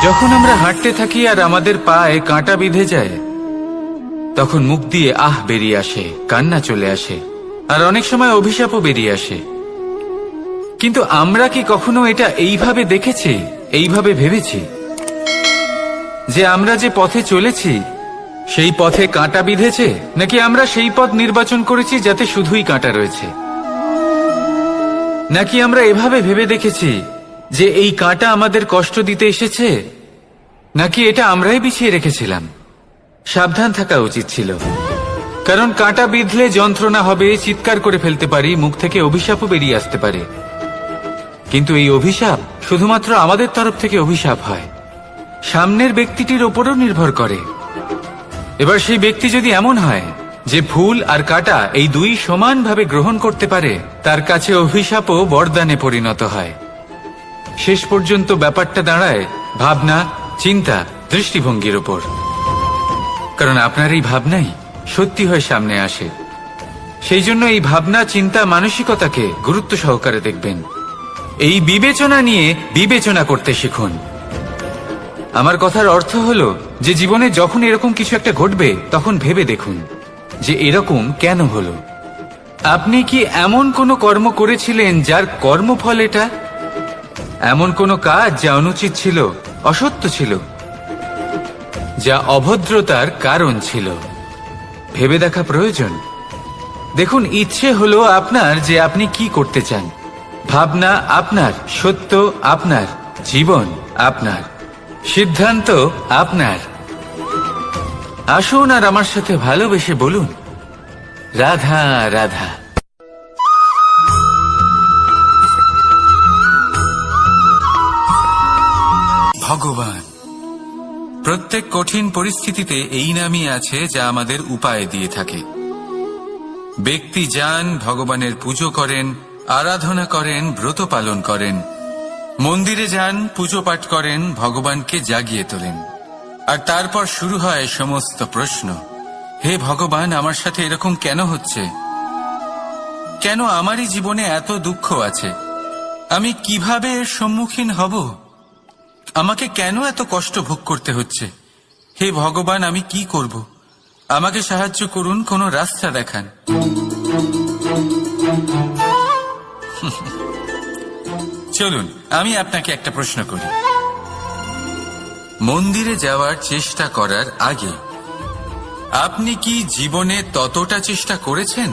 যখন আমরা হাঁটতে থাকি আর আমাদের পায়ে কাঁটা বিঁধে যায়, তখন মুখ দিয়ে আহ বেরিয়ে আসে, কান্না চলে আসে, আর অনেক সময় অভিশাপও বেরিয়ে আসে। কিন্তু আমরা কি কখনো এটা এইভাবে দেখেছি, এইভাবে ভেবেছি যে আমরা যে পথে চলেছি সেই পথে কাঁটা বিঁধেছে, নাকি আমরা সেই পথ নির্বাচন করেছি যাতে শুধুই কাঁটা রয়েছে? নাকি আমরা এভাবে ভেবে দেখেছি যে এই কাঁটা আমাদের কষ্ট দিতে এসেছে, নাকি এটা আমরাই বিছিয়ে রেখেছিলাম? সাবধান থাকা উচিত ছিল, কারণ কাঁটা বিঁধলে যন্ত্রণা হবে, চিৎকার করে ফেলতে পারি, মুখ থেকে অভিশাপও বেরিয়ে আসতে পারে। কিন্তু এই অভিশাপ শুধুমাত্র আমাদের তরফ থেকে অভিশাপ হয়, সামনের ব্যক্তিটির ওপরও নির্ভর করে। এবার সেই ব্যক্তি যদি এমন হয় যে ফুল আর কাঁটা এই দুই সমানভাবে গ্রহণ করতে পারে, তার কাছে অভিশাপও বরদানে পরিণত হয়। শেষ পর্যন্ত ব্যাপারটা দাঁড়ায় ভাবনা, চিন্তা, দৃষ্টিভঙ্গির ওপর। কারণ আপনার এই ভাবনাই সত্যি হয়ে সামনে আসে। সেই জন্য এই ভাবনা, চিন্তা, মানসিকতাকে গুরুত্ব সহকারে দেখবেন। এই বিবেচনা নিয়ে বিবেচনা করতে শিখুন। আমার কথার অর্থ হলো যে জীবনে যখন এরকম কিছু একটা ঘটবে, তখন ভেবে দেখুন যে এরকম কেন হলো। আপনি কি এমন কোনো কর্ম করেছিলেন যার কর্মফল এটা? এমন কোনো কাজ যা অনুচিত ছিল, অসত্য ছিল, যা অভদ্রতার কারণ ছিল? ভেবে দেখা প্রয়োজন। দেখুন, ইচ্ছে হলো আপনার যে আপনি কি করতে চান, ভাবনা আপনার, সত্য আপনার, জীবন আপনার, সিদ্ধান্ত আপনার। আসুন আর আমার সাথে ভালোবেসে বলুন, রাধা রাধা। ভগবান প্রত্যেক কঠিন পরিস্থিতিতে এই নামই আছে যা আমাদের উপায় দিয়ে থাকে। ব্যক্তি যান, ভগবানের পুজো করেন, আরাধনা করেন, ব্রত পালন করেন, মন্দিরে যান, পুজো পাঠ করেন, ভগবানকে জাগিয়ে তোলেন। আর তারপর শুরু হয় সমস্ত প্রশ্ন। হে ভগবান, আমার সাথে এরকম কেন হচ্ছে? কেন আমারই জীবনে এত দুঃখ আছে? আমি কিভাবে এর সম্মুখীন হব? আমাকে কেন এত কষ্ট ভোগ করতে হচ্ছে? হে ভগবান, আমি কি করব? আমাকে সাহায্য করুন, কোনো রাস্তা দেখান। চলুন আমি আপনাকে একটা প্রশ্ন করি। মন্দিরে যাওয়ার চেষ্টা করার আগে আপনি কি জীবনে ততটা চেষ্টা করেছেন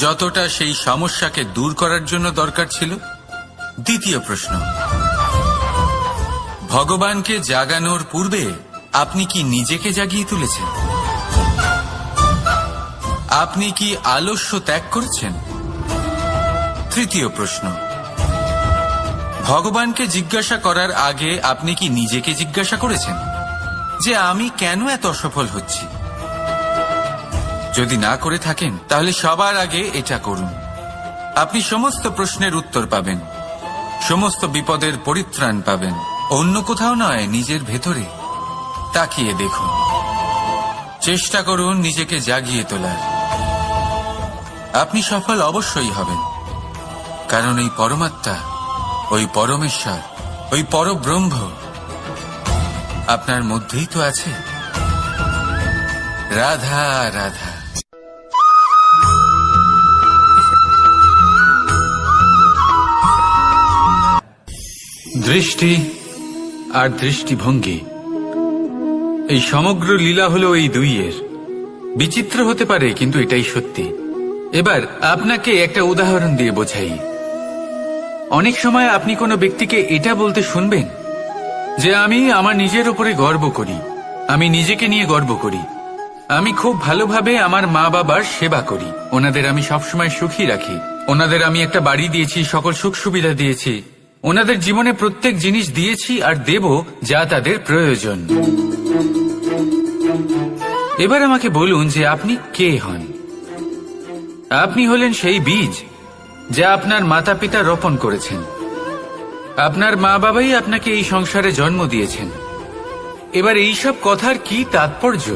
যতটা সেই সমস্যাকে দূর করার জন্য দরকার ছিল? দ্বিতীয় প্রশ্ন, ভগবানকে জাগানোর পূর্বে আপনি কি নিজেকে জাগিয়ে তুলেছেন? আপনি কি আলস্য ত্যাগ করেছেন? তৃতীয় প্রশ্ন, ভগবানকে জিজ্ঞাসা করার আগে আপনি কি নিজেকে জিজ্ঞাসা করেছেন যে আমি কেন এত অসফল হচ্ছি? যদি না করে থাকেন তাহলে সবার আগে এটা করুন। আপনি সমস্ত প্রশ্নের উত্তর পাবেন, সমস্ত বিপদের পরিত্রাণ পাবেন। অন্য কোথাও নয়, নিজের ভেতরে তাকিয়ে দেখুন। চেষ্টা করুন নিজেকে জাগিয়ে তোলার। আপনি সফল অবশ্যই হবেন, কারণ এই পরমাত্মা, ওই পরমেশ্বর, ওই পরব্রহ্ম আপনার মধ্যেই তো আছে। রাধা রাধা। দৃষ্টি আর দৃষ্টিভঙ্গি, এই সমগ্র লীলা হলো এই দুইয়ের। বিচিত্র হতে পারে, কিন্তু এটাই সত্যি। এবার আপনাকে একটা উদাহরণ দিয়ে বোঝাই। অনেক সময় আপনি কোনো ব্যক্তিকে এটা বলতে শুনবেন যে আমি আমার নিজের উপরে গর্ব করি, আমি নিজেকে নিয়ে গর্ব করি, আমি খুব ভালোভাবে আমার মা বাবার সেবা করি, ওনাদের আমি সবসময় সুখী রাখি, ওনাদের আমি একটা বাড়ি দিয়েছি, সকল সুখ সুবিধা দিয়েছি, ওনাদের জীবনে প্রত্যেক জিনিস দিয়েছি আর দেব যা তাদের প্রয়োজন। এবার আমাকে বলুন যে আপনি কে হন? আপনি হলেন সেই বীজ যা আপনার মাতা পিতা রোপণ করেছেন। আপনার মা বাবাই আপনাকে এই সংসারে জন্ম দিয়েছেন। এবার এইসব কথার কি তাৎপর্য?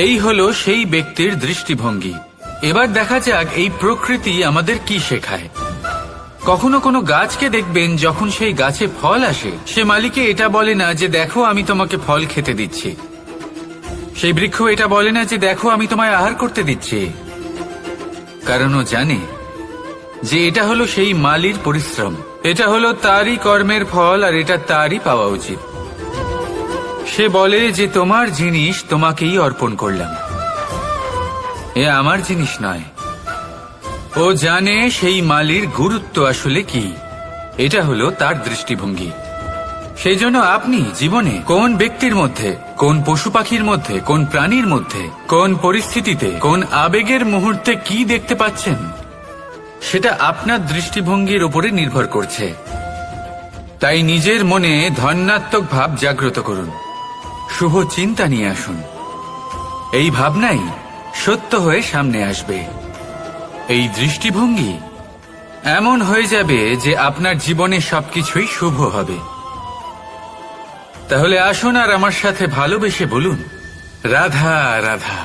এই হলো সেই ব্যক্তির দৃষ্টিভঙ্গি। এবার দেখা যাক এই প্রকৃতি আমাদের কি শেখায়। কখনো কোনো গাছকে দেখবেন, যখন সেই গাছে ফল আসে, সে মালিকে এটা বলে না যে দেখো আমি তোমাকে ফল খেতে দিচ্ছি। সেই বৃক্ষ এটা বলে না যে দেখো আমি তোমায় আহার করতে দিচ্ছি, কারণ ও জানে যে এটা হলো সেই মালির পরিশ্রম, এটা হলো তারই কর্মের ফল, আর এটা তারই পাওয়া উচিত। সে বলে যে তোমার জিনিস তোমাকেই অর্পণ করলাম, এ আমার জিনিস নয়। ও জানে সেই মালির গুরুত্ব আসলে কি, এটা হলো তার দৃষ্টিভঙ্গি। সেই জন্য আপনি জীবনে কোন ব্যক্তির মধ্যে, কোন পশু পাখির মধ্যে, কোন প্রাণীর মধ্যে, কোন পরিস্থিতিতে, কোন আবেগের মুহূর্তে কি দেখতে পাচ্ছেন, সেটা আপনার দৃষ্টিভঙ্গির উপরে নির্ভর করছে। তাই নিজের মনে ধনাত্মক ভাব জাগ্রত করুন, শুভ চিন্তা নিয়ে আসুন। এই ভাবনাই সত্য হয়ে সামনে আসবে। এই দৃষ্টিভঙ্গি এমন হয়ে যাবে যে আপনার জীবনে সবকিছুই শুভ হবে। তাহলে আসুন আর আমার সাথে ভালোবেসে বলুন, রাধা রাধা।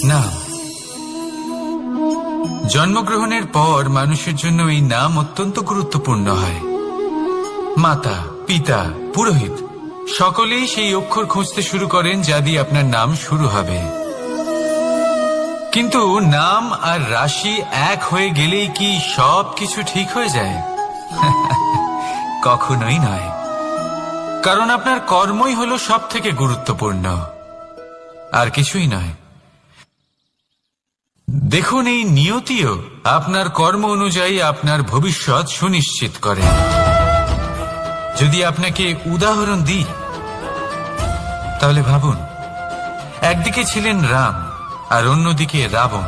নাম। জন্মগ্রহণের পর মানুষের জন্য এই নাম অত্যন্ত গুরুত্বপূর্ণ হয়। মাতা, পিতা, পুরোহিত সকলেই সেই অক্ষর খুঁজতে শুরু করেন যা দিয়ে আপনার নাম শুরু হবে। কিন্তু নাম আর রাশি এক হয়ে গেলেই কি সব কিছু ঠিক হয়ে যায়? কখনোই নয়, কারণ আপনার কর্মই হলো সব থেকে গুরুত্বপূর্ণ, আর কিছুই নয়। দেখুন, এই নিয়তিও আপনার কর্ম অনুযায়ী আপনার ভবিষ্যৎ সুনিশ্চিত করে। যদি আপনাকে উদাহরণ দিই, তাহলে ভাবুন, একদিকে ছিলেন রাম আর অন্যদিকে রাবণ।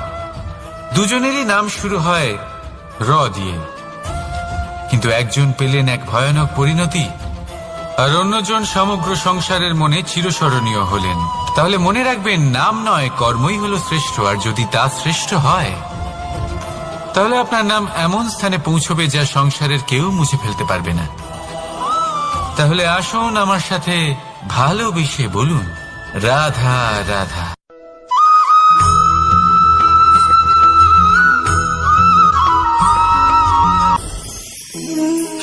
দুজনেরই নাম শুরু হয় র দিয়ে, কিন্তু একজন পেলেন এক ভয়ানক পরিণতি, আর অন্যজন সমগ্র সংসারের মনে চিরস্মরণীয় হলেন। তাহলে মনে রাখবেন, নাম নয়, কর্মই হলো শ্রেষ্ঠ। আর যদি তা শ্রেষ্ঠ হয়, তাহলে আপনার নাম এমন স্থানে পৌঁছবে যা সংসারের কেউ মুছে ফেলতে পারবে না। তাহলে আসুন আমার সাথে ভালোবেসে বলুন, রাধা রাধা।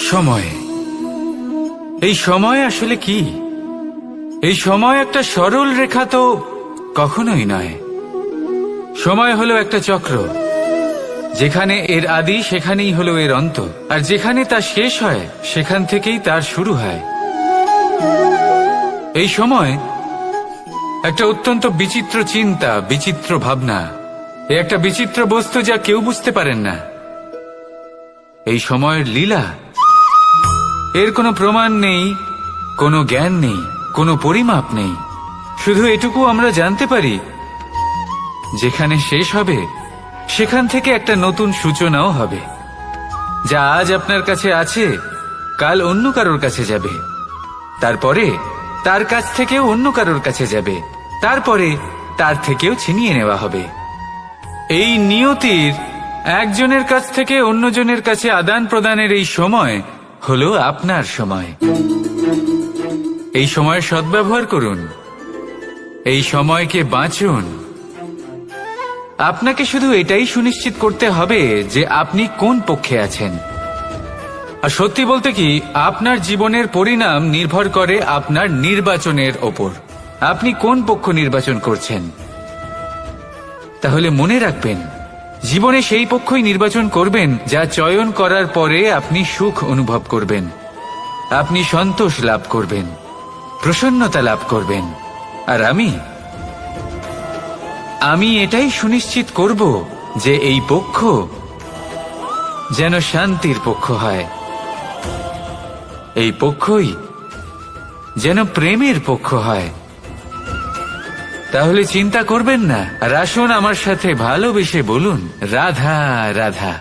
সময়। এই সময় আসলে কি? এই সময় একটা সরল রেখা তো কখনোই নয়। সময় হলো একটা চক্র, যেখানে এর আদি সেখানেই হলো এর অন্ত, আর যেখানে তা শেষ হয় সেখান থেকেই তার শুরু হয়। এই সময় একটা অত্যন্ত বিচিত্র চিন্তা, বিচিত্র ভাবনা, একটা বিচিত্র বস্তু যা কেউ বুঝতে পারেন না। এই সময়ের লীলা, এর কোনো প্রমাণ নেই, কোনো জ্ঞান নেই, কোনো পরিমাপ নেই। শুধু এটুকু আমরা জানতে পারি, যেখানে শেষ হবে সেখান থেকে একটা নতুন সূচনাও হবে। যা আজ আপনার কাছে আছে, কাল অন্য কারোর কাছে যাবে, তারপরে তার কাছ থেকেও অন্য কারোর কাছে যাবে, তারপরে তার থেকেও ছিনিয়ে নেওয়া হবে। এই নিয়তির একজনের কাছ থেকে অন্যজনের কাছে আদান প্রদানের এই সময় হলো আপনার সময়। এই সময়ের সদ্ব্যবহার করুন, এই সময়কে বাঁচুন। আপনাকে শুধু এটাই সুনিশ্চিত করতে হবে যে আপনি কোন পক্ষে আছেন। আর সত্যি বলতে কি, আপনার জীবনের পরিণাম নির্ভর করে আপনার নির্বাচনের ওপর। আপনি কোন পক্ষ নির্বাচন করছেন। তাহলে মনে রাখবেন, জীবনে সেই পক্ষই নির্বাচন করবেন যা চয়ন করার পরে আপনি সুখ অনুভব করবেন, আপনি সন্তোষ লাভ করবেন, প্রসন্নতা লাভ করবেন। আর আমি এটাই সুনিশ্চিত করব যে এই পক্ষ যেন শান্তির পক্ষ হয়, এই পক্ষই যেন প্রেমের পক্ষ হয়। তাহলে চিন্তা করবেন না, আর আসুন আমার সাথে ভালোবেসে বলুন, রাধা রাধা।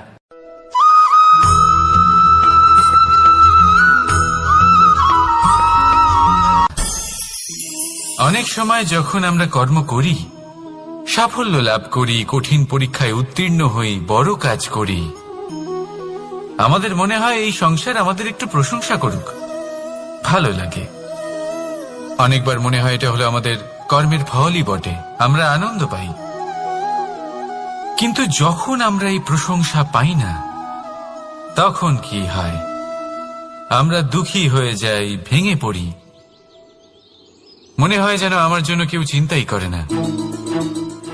অনেক সময় যখন আমরা কর্ম করি, সাফল্য লাভ করি, কঠিন পরীক্ষায় উত্তীর্ণ হই, বড় কাজ করি, আমাদের মনে হয় এই সংসার আমাদের একটু প্রশংসা করুক, ভালো লাগে। অনেকবার মনে হয় এটা হলো আমাদের কর্মের ফলই বটে, আমরা আনন্দ পাই। কিন্তু যখন আমরা এই প্রশংসা পাই না, তখন কি হয়? আমরা দুঃখী হয়ে যাই, ভেঙে পড়ি। মনে হয় যেন আমার জন্য কেউ চিন্তাই করে না,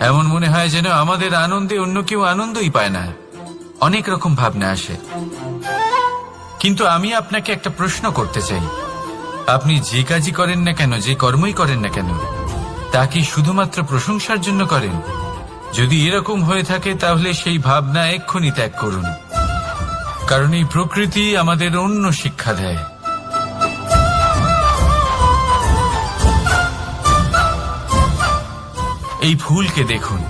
এমন মনে হয় যেন আমাদের আনন্দে অন্য কেউ আনন্দই পায় না। অনেক রকম ভাবনা আসে। কিন্তু আমি আপনাকে একটা প্রশ্ন করতে চাই, আপনি যে কাজই করেন না কেন, যে কর্মই করেন না কেন, তা কি শুধুমাত্র প্রশংসার জন্য করেন? যদি এরকম হয়ে থাকে তাহলে সেই ভাবনা এক্ষুনি ত্যাগ করুন, কারণ এই প্রকৃতি আমাদের অন্য শিক্ষা দেয়। এই ফুলকে দেখুন,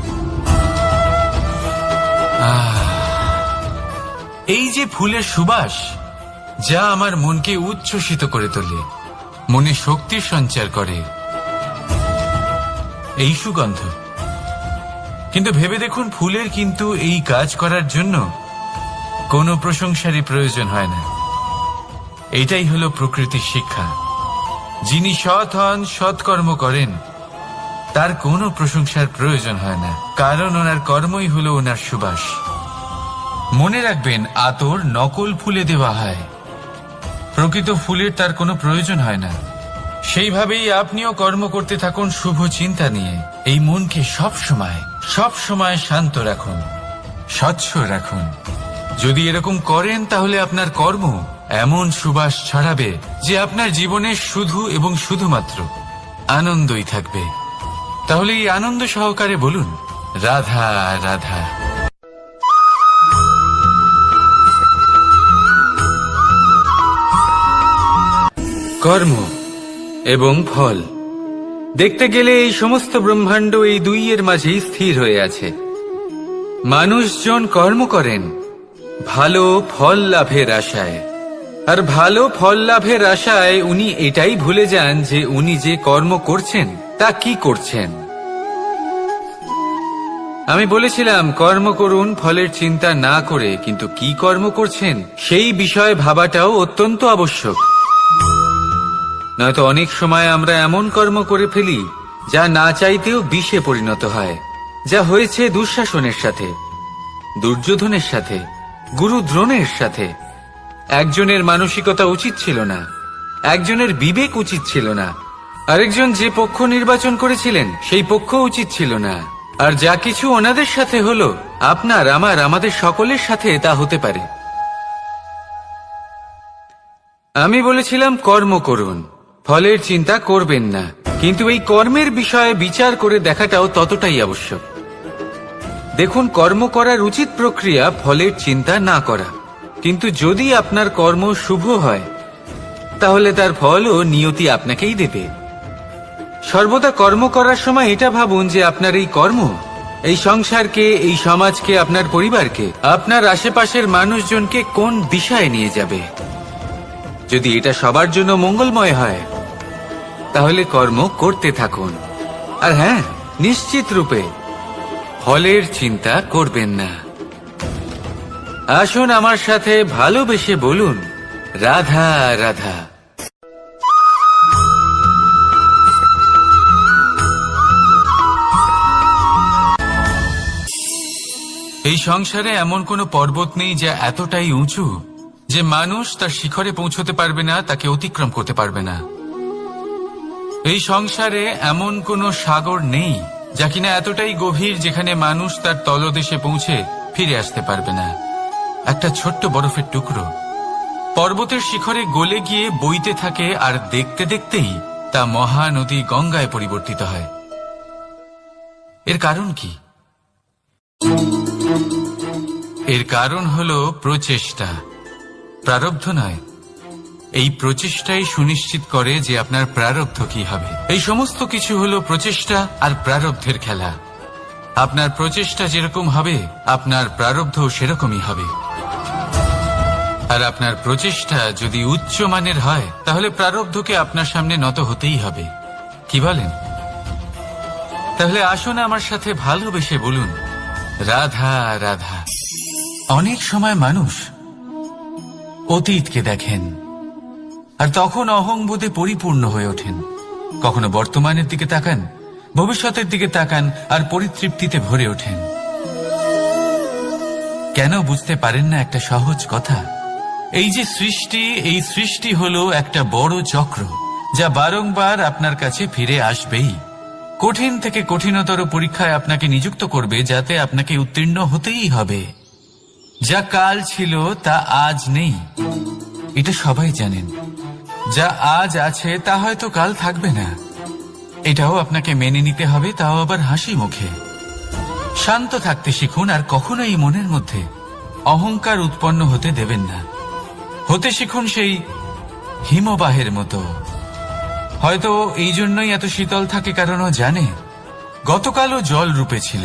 এই যে ফুলের সুবাস, যা আমার মনকে উচ্ছ্বসিত করে তোলে, মনে শক্তির সঞ্চার করে, এই সুগন্ধ। কিন্তু ভেবে দেখুন, ফুলের কিন্তু এই কাজ করার জন্য কোনো প্রশংসারই প্রয়োজন হয় না। এটাই হলো প্রকৃতির শিক্ষা। যিনি সৎ হন, সৎকর্ম করেন, তার কোনো প্রশংসার প্রয়োজন হয় না, কারণ ওনার কর্মই হলো ওনার সুবাস। মনে রাখবেন, আতর নকল ফুলে দেওয়া হয়, প্রকৃত ফুলের তার কোনো প্রয়োজন হয় না। সেইভাবেই আপনিও কর্ম করতে থাকুন শুভ চিন্তা নিয়ে। এই মনকে সব সময় শান্ত রাখুন, স্বচ্ছ রাখুন। যদি এরকম করেন তাহলে আপনার কর্ম এমন সুবাস ছড়াবে যে আপনার জীবনে শুধু এবং শুধুমাত্র আনন্দই থাকবে। তাহলে এই আনন্দ সহকারে বলুন, রাধা রাধা। কর্ম এবং ফল দেখতে গেলে এই সমস্ত ব্রহ্মাণ্ড এই দুইয়ের মাঝেই স্থির হয়ে আছে। মানুষজন কর্ম করেন ভালো ফল লাভের আশায়, আর ভালো ফল লাভের আশায় উনি এটাই ভুলে যান যে উনি যে কর্ম করছেন তা কি করছেন। আমি বলেছিলাম কর্ম করুন ফলের চিন্তা না করে, কিন্তু কি কর্ম করছেন সেই বিষয়ে ভাবাটাও অত্যন্ত আবশ্যক। নয়তো অনেক সময় আমরা এমন কর্ম করে ফেলি যা না চাইতেও বিষে পরিণত হয়, যা হয়েছে দুঃশাসনের সাথে, দুর্যোধনের সাথে, গুরু দ্রোণের সাথে। একজনের মানসিকতা উচিত ছিল না, একজনের বিবেক উচিত ছিল না, আরেকজন যে পক্ষ নির্বাচন করেছিলেন সেই পক্ষ উচিত ছিল না। আর যা কিছু ওনাদের সাথে হলো, আপনার আমাদের সকলের সাথে তা হতে পারে। আমি বলেছিলাম কর্ম করুন, ফলের চিন্তা করবেন না, কিন্তু এই কর্মের বিষয়ে বিচার করে দেখাটাও ততটাই আবশ্যক। দেখুন, কর্ম করার উচিত প্রক্রিয়া ফলের চিন্তা না করা, কিন্তু যদি আপনার কর্ম শুভ হয় তাহলে তার ফলও নিয়তি আপনাকেই দেবে। সর্বদা কর্ম করার সময় এটা ভাবুন যে আপনার এই কর্ম এই সংসারকে, এই সমাজকে, আপনার পরিবারকে, আপনার আশেপাশের মানুষজনকে কোন দিশায় নিয়ে যাবে। যদি এটা সবার জন্য মঙ্গলময় হয় তাহলে কর্ম করতে থাকুন। আর হ্যাঁ, নিশ্চিত রূপে ফলের চিন্তা করবেন না। আসুন আমার সাথে ভালোবেসে বলুন, রাধা রাধা। এই সংসারে এমন কোনো পর্বত নেই যা এতটাই উঁচু যে মানুষ তার শিখরে পৌঁছতে পারবে না, তাকে অতিক্রম করতে পারবে না। এই সংসারে এমন কোনো সাগর নেই যা কিনা এতটাই গভীর যেখানে মানুষ তার তলদেশে পৌঁছে ফিরে আসতে পারবে না। একটা ছোট্ট বরফের টুকরো পর্বতের শিখরে গলে গিয়ে বইতে থাকে, আর দেখতে দেখতেই তা মহানদী গঙ্গায় পরিবর্তিত হয়। এর কারণ কি? এর কারণ হলো প্রচেষ্টা, প্রারব্ধ নয়। এই প্রচেষ্টাই সুনিশ্চিত করে যে আপনার প্রারব্ধ কি হবে। এই সমস্ত কিছু হলো প্রচেষ্টা আর প্রারব্ধের খেলা। আপনার প্রচেষ্টা যেরকম হবে আপনার প্রারব্ধ সেরকমই হবে। আর আপনার প্রচেষ্টা যদি উচ্চ মানের হয় তাহলে প্রারব্ধকে আপনার সামনে নত হতেই হবে। কি বলেন? তাহলে আসুন আমার সাথে ভালোবেসে বলুন, রাধা রাধা। অনেক সময় মানুষ অতীতকে দেখেন আর তখন অহংবোধে পরিপূর্ণ হয়ে ওঠেন। কখনো বর্তমানের দিকে তাকান ভবিষ্যতের দিকে তাকান আর পরিতৃপ্তিতে ভরে ওঠেন। কেন বুঝতে পারেন না একটা সহজ কথা? এই যে সৃষ্টি, এই সৃষ্টি হলো একটা বড় চক্র, যা বারংবার আপনার কাছে ফিরে আসবেই। কঠিন থেকে কঠিনতর পরীক্ষায় আপনাকে নিযুক্ত করবে, যাতে আপনাকে উত্তীর্ণ হতেই হবে। যা কাল ছিল তা আজ নেই, এটা সবাই জানেন। যা আজ আছে তা হয়তো কাল থাকবে না, এটাও আপনাকে মেনে নিতে হবে, তাও আবার হাসি মুখে। শান্ত থাকতে শিখুন আর কখনোই মনের মধ্যে অহংকার উৎপন্ন হতে দেবেন না। হতে শিখুন সেই হিমবাহের মতো। হয়তো এই জন্যই এত শীতল থাকে, কারণ ও জানে গতকালও জল রূপে ছিল,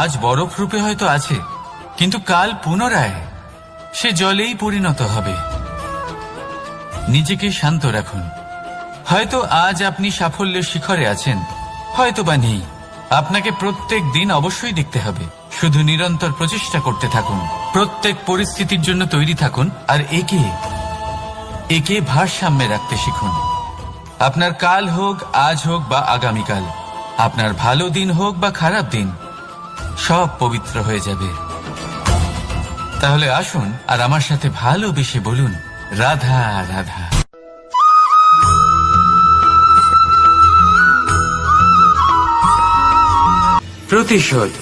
আজ বরফ রূপে হয়তো আছে, কিন্তু কাল পুনরায় সে জলেই পরিণত হবে। নিজেকে শান্ত রাখুন। হয়তো আজ আপনি সাফল্যের শিখরে আছেন, হয়তো বা নেই। আপনাকে প্রত্যেক দিন অবশ্যই দেখতে হবে। শুধু নিরন্তর প্রচেষ্টা করতে থাকুন, প্রত্যেক পরিস্থিতির জন্য তৈরি থাকুন, আর একে ভারসাম্যে রাখতে শিখুন। আপনার কাল হোক, আজ হোক বা আগামীকাল, আপনার ভালো দিন হোক বা খারাপ দিন, সব পবিত্র হয়ে যাবে। তাহলে আসুন আর আমার সাথে ভালোবেসে বলুন, রাধা রাধা। প্রতিশোধ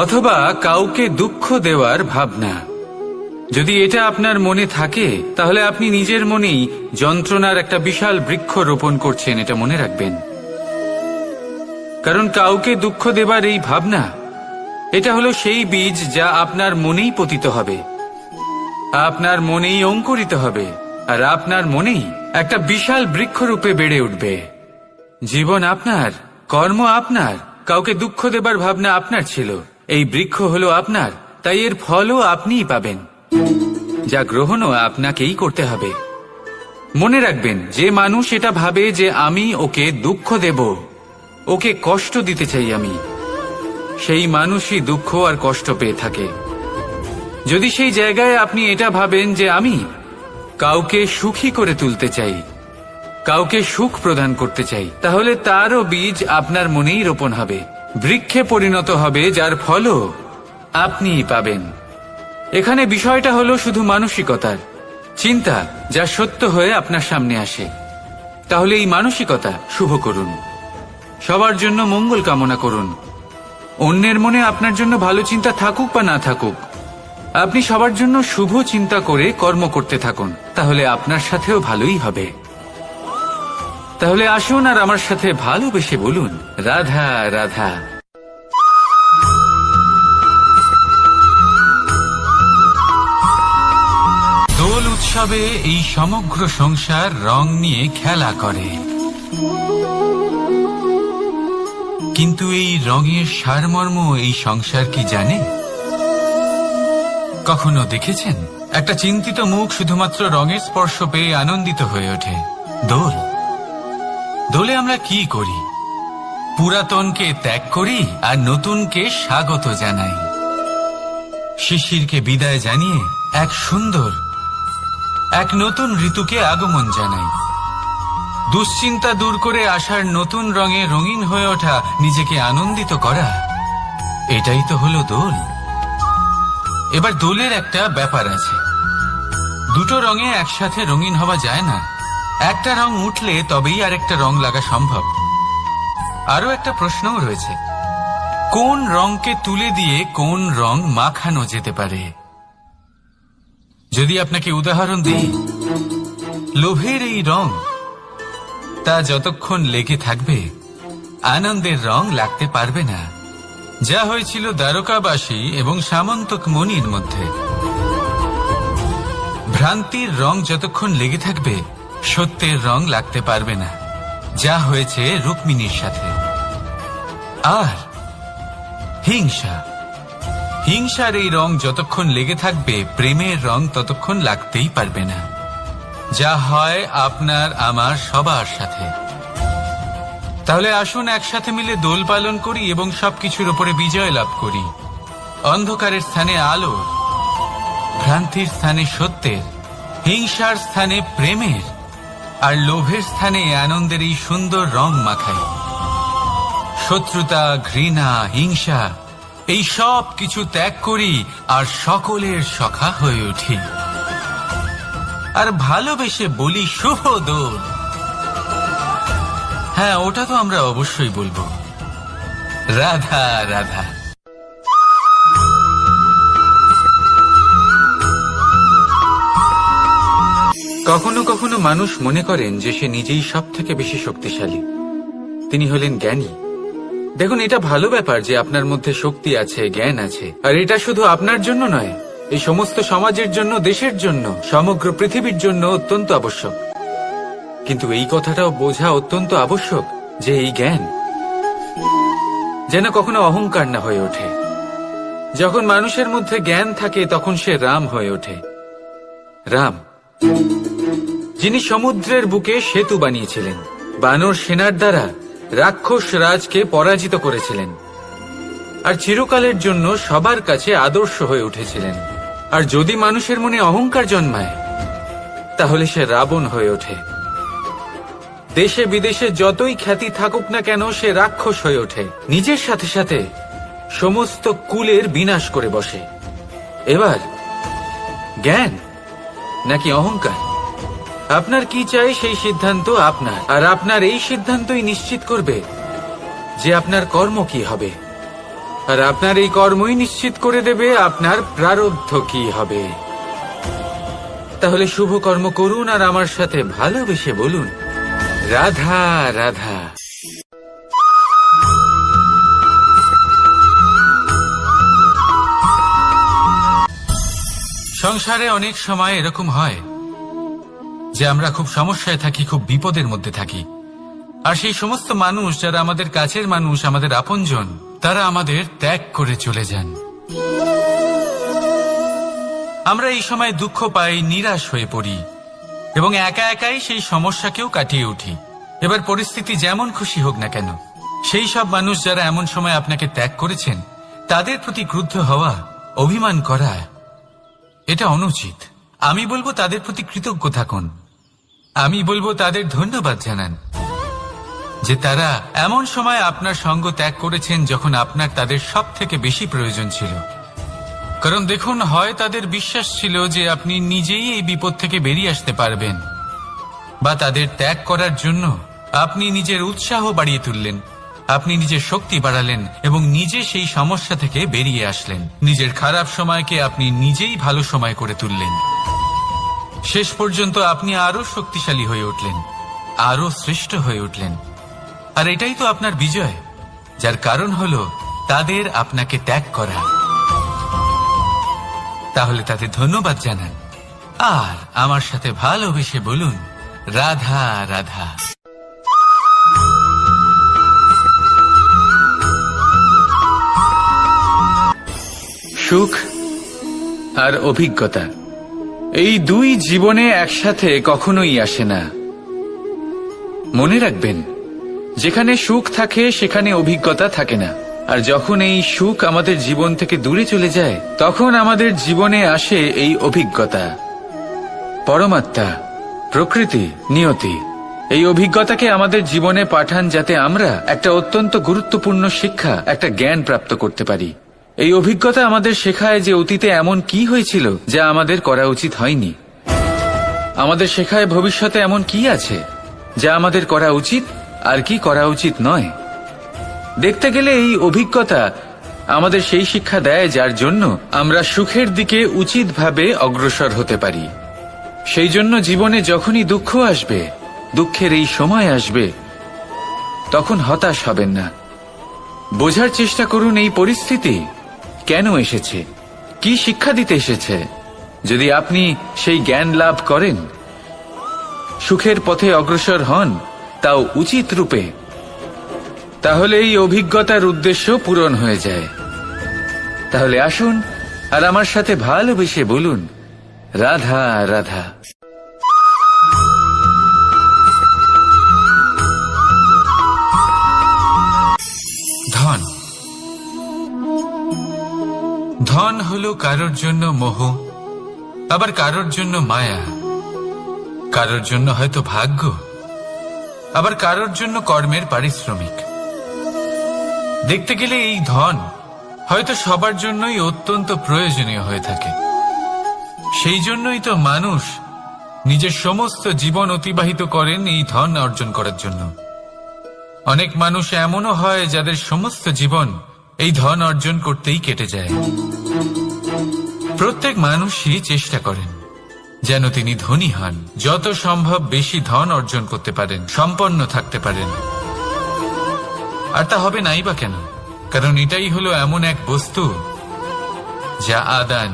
অথবা কাউকে দুঃখ দেওয়ার ভাবনা, যদি এটা আপনার মনে থাকে, তাহলে আপনি নিজের মনেই যন্ত্রণার একটা বিশাল বৃক্ষ রোপণ করছেন, এটা মনে রাখবেন। কারণ কাউকে দুঃখ দেবার এই ভাবনা, এটা হলো সেই বীজ যা আপনার মনেই পতিত হবে, আপনার মনেই অঙ্কুরিত হবে, আর আপনার মনেই একটা বিশাল বৃক্ষরূপে বেড়ে উঠবে। জীবন আপনার, কর্ম আপনার, কাউকে দুঃখ দেবার ভাবনা আপনার ছিল, এই বৃক্ষ হলো আপনার, তাই এর ফলও আপনিই পাবেন, যা গ্রহণও আপনাকেই করতে হবে। মনে রাখবেন, যে মানুষ এটা ভাবে যে আমি ওকে দুঃখ দেব, ওকে কষ্ট দিতে চাই আমি, সেই মানুষই দুঃখ আর কষ্ট পেয়ে থাকে। যদি সেই জায়গায় আপনি এটা ভাবেন যে আমি কাউকে সুখী করে তুলতে চাই, কাউকে সুখ প্রদান করতে চাই, তাহলে তারও বীজ আপনার মনেই রোপণ হবে, বৃক্ষে পরিণত হবে, যার ফলও আপনিই পাবেন। এখানে বিষয়টা হলো শুধু মানসিকতার চিন্তা, যা সত্য হয়ে আপনার সামনে আসে। তাহলে এই মানসিকতা শুভ করুন, সবার জন্য মঙ্গল কামনা করুন। অন্যের মনে আপনার জন্য ভালো চিন্তা থাকুক বা না থাকুক, আপনি সবার জন্য শুভ চিন্তা করে কর্ম করতে থাকুন, তাহলে আপনার সাথেও ভালোই হবে। তাহলে আসুন আর আমার সাথে ভালোবেসে বলুন, রাধা রাধা। দোল উৎসবে এই সমগ্র সংসার রং নিয়ে খেলা করে, কিন্তু এই রঙের সারমর্ম এই সংসার কি জানে? কখনো দেখেছেন একটা চিন্তিত মুখ শুধুমাত্র রঙের স্পর্শ পেয়ে আনন্দিত হয়ে ওঠে? দোলে আমরা কি করি? পুরাতনকে ত্যাগ করি আর নতুনকে স্বাগত জানাই। শিশিরকে বিদায় জানিয়ে এক সুন্দর, এক নতুন ঋতুকে আগমন জানাই। দুশ্চিন্তা দূর করে আসার নতুন রঙে রঙিন হয়ে ওঠা, নিজেকে আনন্দিত করা, এটাই তো হলো দোল। এবার দোলের একটা ব্যাপার আছে, দুটো রঙে একসাথে রঙিন হওয়া যায় না। একটা রং উঠলে তবেই আরেকটা রং লাগা সম্ভব। আরো একটা প্রশ্নও রয়েছে, কোন রংকে তুলে দিয়ে কোন রং মাখানো যেতে পারে? যদি আপনাকে উদাহরণ দিই, লোভের এই রং, তা যতক্ষণ লেগে থাকবে আনন্দের রং লাগতে পারবে না, যা হয়েছিল দ্বারকাবাসী এবং সামন্তক মণির মধ্যে। ভ্রান্তির রং যতক্ষণ লেগে থাকবে সত্যের রং লাগতে পারবে না, যা হয়েছে রুক্মিণীর সাথে। আর হিংসার এই রং যতক্ষণ লেগে থাকবে প্রেমের রং ততক্ষণ লাগতেই পারবে না, যা হয় আপনার আমার সবার সাথে। তাহলে আসুন একসাথে মিলে দোল পালন করি এবং সবকিছুর উপরে বিজয় লাভ করি। অন্ধকারের স্থানে আলো, ভ্রান্তির স্থানে সত্যের, হিংসার স্থানে প্রেমের, আর লোভের স্থানে আনন্দের এই সুন্দর রং মাখাই। শত্রুতা, ঘৃণা, হিংসা এই সব কিছু ত্যাগ করি আর সকলের সখা হয়ে উঠি। আর ভালোবেসে বলি শুভ দোল। হ্যাঁ, ওটা তো আমরা অবশ্যই বলবো, রাধা রাধা। কখনো কখনো মানুষ মনে করেন যে সে নিজেই সব থেকে বেশি শক্তিশালী, তিনি হলেন জ্ঞানী। দেখুন, এটা ভালো ব্যাপার যে আপনার মধ্যে শক্তি আছে, জ্ঞান আছে, আর এটা শুধু আপনার জন্য নয়, এই সমস্ত সমাজের জন্য, দেশের জন্য, সমগ্র পৃথিবীর জন্য অত্যন্ত আবশ্যক। কিন্তু এই কথাটাও বোঝা অত্যন্ত আবশ্যক যে এই জ্ঞান যেন কখনো অহংকার না হয়ে ওঠে। যখন মানুষের মধ্যে জ্ঞান থাকে তখন সে রাম হয়ে ওঠে। রাম, যিনি সমুদ্রের বুকে সেতু বানিয়েছিলেন, বানর সেনার দ্বারা রাক্ষস রাজকে পরাজিত করেছিলেন, আর চিরকালের জন্য সবার কাছে আদর্শ হয়ে উঠেছিলেন। আর যদি মানুষের মনে অহংকার জন্মায় তাহলে সে রাবণ হয়ে ওঠে। দেশে বিদেশে যতই খ্যাতি থাকুক না কেন, সে রাক্ষস হয়ে ওঠে, নিজের সাথে সাথে সমস্ত কুলের বিনাশ করে বসে। এবার জ্ঞান নাকি অহংকার, আপনার কি চাই সেই সিদ্ধান্ত আপনার, আর আপনার এই সিদ্ধান্তই নিশ্চিত করবে যে আপনার কর্ম কি হবে, আর আপনার এই কর্মই নিশ্চিত করে দেবে আপনার প্রারব্ধ কি হবে। তাহলে শুভ কর্ম করুন আর আমার সাথে ভালোবেসে বলুন, রাধা রাধা। সংসারে অনেক সময় এরকম হয় যে আমরা খুব সমস্যায় থাকি, খুব বিপদের মধ্যে থাকি, আর সেই সমস্ত মানুষ যারা আমাদের কাছের মানুষ, আমাদের আপনজন, তারা আমাদের ত্যাগ করে চলে যান। আমরা এই সময় দুঃখ পাই, নিরাশ হয়ে পড়ি এবং একা একাই সেই সমস্যাকেও কাটিয়ে উঠি। এবার পরিস্থিতি যেমন খুশি হোক না কেন, সেই সব মানুষ যারা এমন সময় আপনাকে ত্যাগ করেছেন তাদের প্রতি ক্রুদ্ধ হওয়া, অভিমান করা, এটা অনুচিত। আমি বলবো তাদের প্রতি কৃতজ্ঞ থাকুন। আমি বলবো তাদের ধন্যবাদ জানান যে তারা এমন সময় আপনার সঙ্গ ত্যাগ করেছেন যখন আপনার তাদের সব থেকে বেশি প্রয়োজন ছিল। কারণ দেখুন, হয় তাদের বিশ্বাস ছিল যে আপনি নিজেই এই বিপদ থেকে বেরিয়ে আসতে পারবেন, বা তাদের ত্যাগ করার জন্য আপনি নিজের উৎসাহ বাড়িয়ে তুললেন, আপনি নিজের শক্তি বাড়ালেন এবং নিজে সেই সমস্যা থেকে বেরিয়ে আসলেন। নিজের খারাপ সময়কে আপনি নিজেই ভালো সময় করে তুললেন। শেষ পর্যন্ত আপনি আরো শক্তিশালী হয়ে উঠলেন, আরো শ্রেষ্ঠ হয়ে উঠলেন। আর এটাই তো আপনার বিজয়, যার কারণ হলো তাদের আপনাকে ত্যাগ করা। তাহলে তাদের ধন্যবাদ জানান আর আমার সাথে ভালোবেসে বলুন, রাধা রাধা। সুখ আর অভিজ্ঞতা, এই দুই জীবনে একসাথে কখনোই আসে না। মনে রাখবেন, যেখানে সুখ থাকে সেখানে অভিজ্ঞতা থাকে না। আর যখন এই সুখ আমাদের জীবন থেকে দূরে চলে যায়, তখন আমাদের জীবনে আসে এই অভিজ্ঞতা। পরমাত্মা, প্রকৃতি, নিয়তি এই অভিজ্ঞতাকে আমাদের জীবনে পাঠান যাতে আমরা একটা অত্যন্ত গুরুত্বপূর্ণ শিক্ষা, একটা জ্ঞান প্রাপ্ত করতে পারি। এই অভিজ্ঞতা আমাদের শেখায় যে অতীতে এমন কি হয়েছিল যা আমাদের করা উচিত হয়নি। আমাদের শেখায় ভবিষ্যতে এমন কি আছে যা আমাদের করা উচিত আর কি করা উচিত নয়। দেখতে গেলে এই অভিজ্ঞতা আমাদের সেই শিক্ষা দেয় যার জন্য আমরা সুখের দিকে উচিতভাবে অগ্রসর হতে পারি। সেই জন্য জীবনে যখনই দুঃখ আসবে, দুঃখের এই সময় আসবে, তখন হতাশ হবেন না। বোঝার চেষ্টা করুন এই পরিস্থিতি কেন এসেছে, কি শিক্ষা দিতে এসেছে। যদি আপনি সেই জ্ঞান লাভ করেন, সুখের পথে অগ্রসর হন, তাও উচিত রূপে, তাহলে এই অভিজ্ঞতার উদ্দেশ্য পূরণ হয়ে যায়। তাহলে আসুন আর আমার সাথে ভালোবেসে বলুন, রাধা রাধা। ধন, ধন হলো কারোর জন্য মোহ, আবার কারোর জন্য মায়া। কারোর জন্য হয়তো ভাগ্য, আবার কারোর জন্য কর্মের পারিশ্রমিক। দেখতে গেলে এই ধন হয়তো সবার জন্যই অত্যন্ত প্রয়োজনীয় হয়ে থাকে। সেই জন্যই তো মানুষ নিজের সমস্ত জীবন অতিবাহিত করেন এই ধন অর্জন করার জন্য। অনেক মানুষ এমনও হয় যাদের সমস্ত জীবন এই ধন অর্জন করতেই কেটে যায়। প্রত্যেক মানুষই চেষ্টা করেন যেন তিনি ধনী হন, যত সম্ভব বেশি ধন অর্জন করতে পারেন, সম্পন্ন থাকতে পারেন। আর তা হবে নাই বা কেন? কারণ এটাই হলো এমন এক বস্তু যা আদান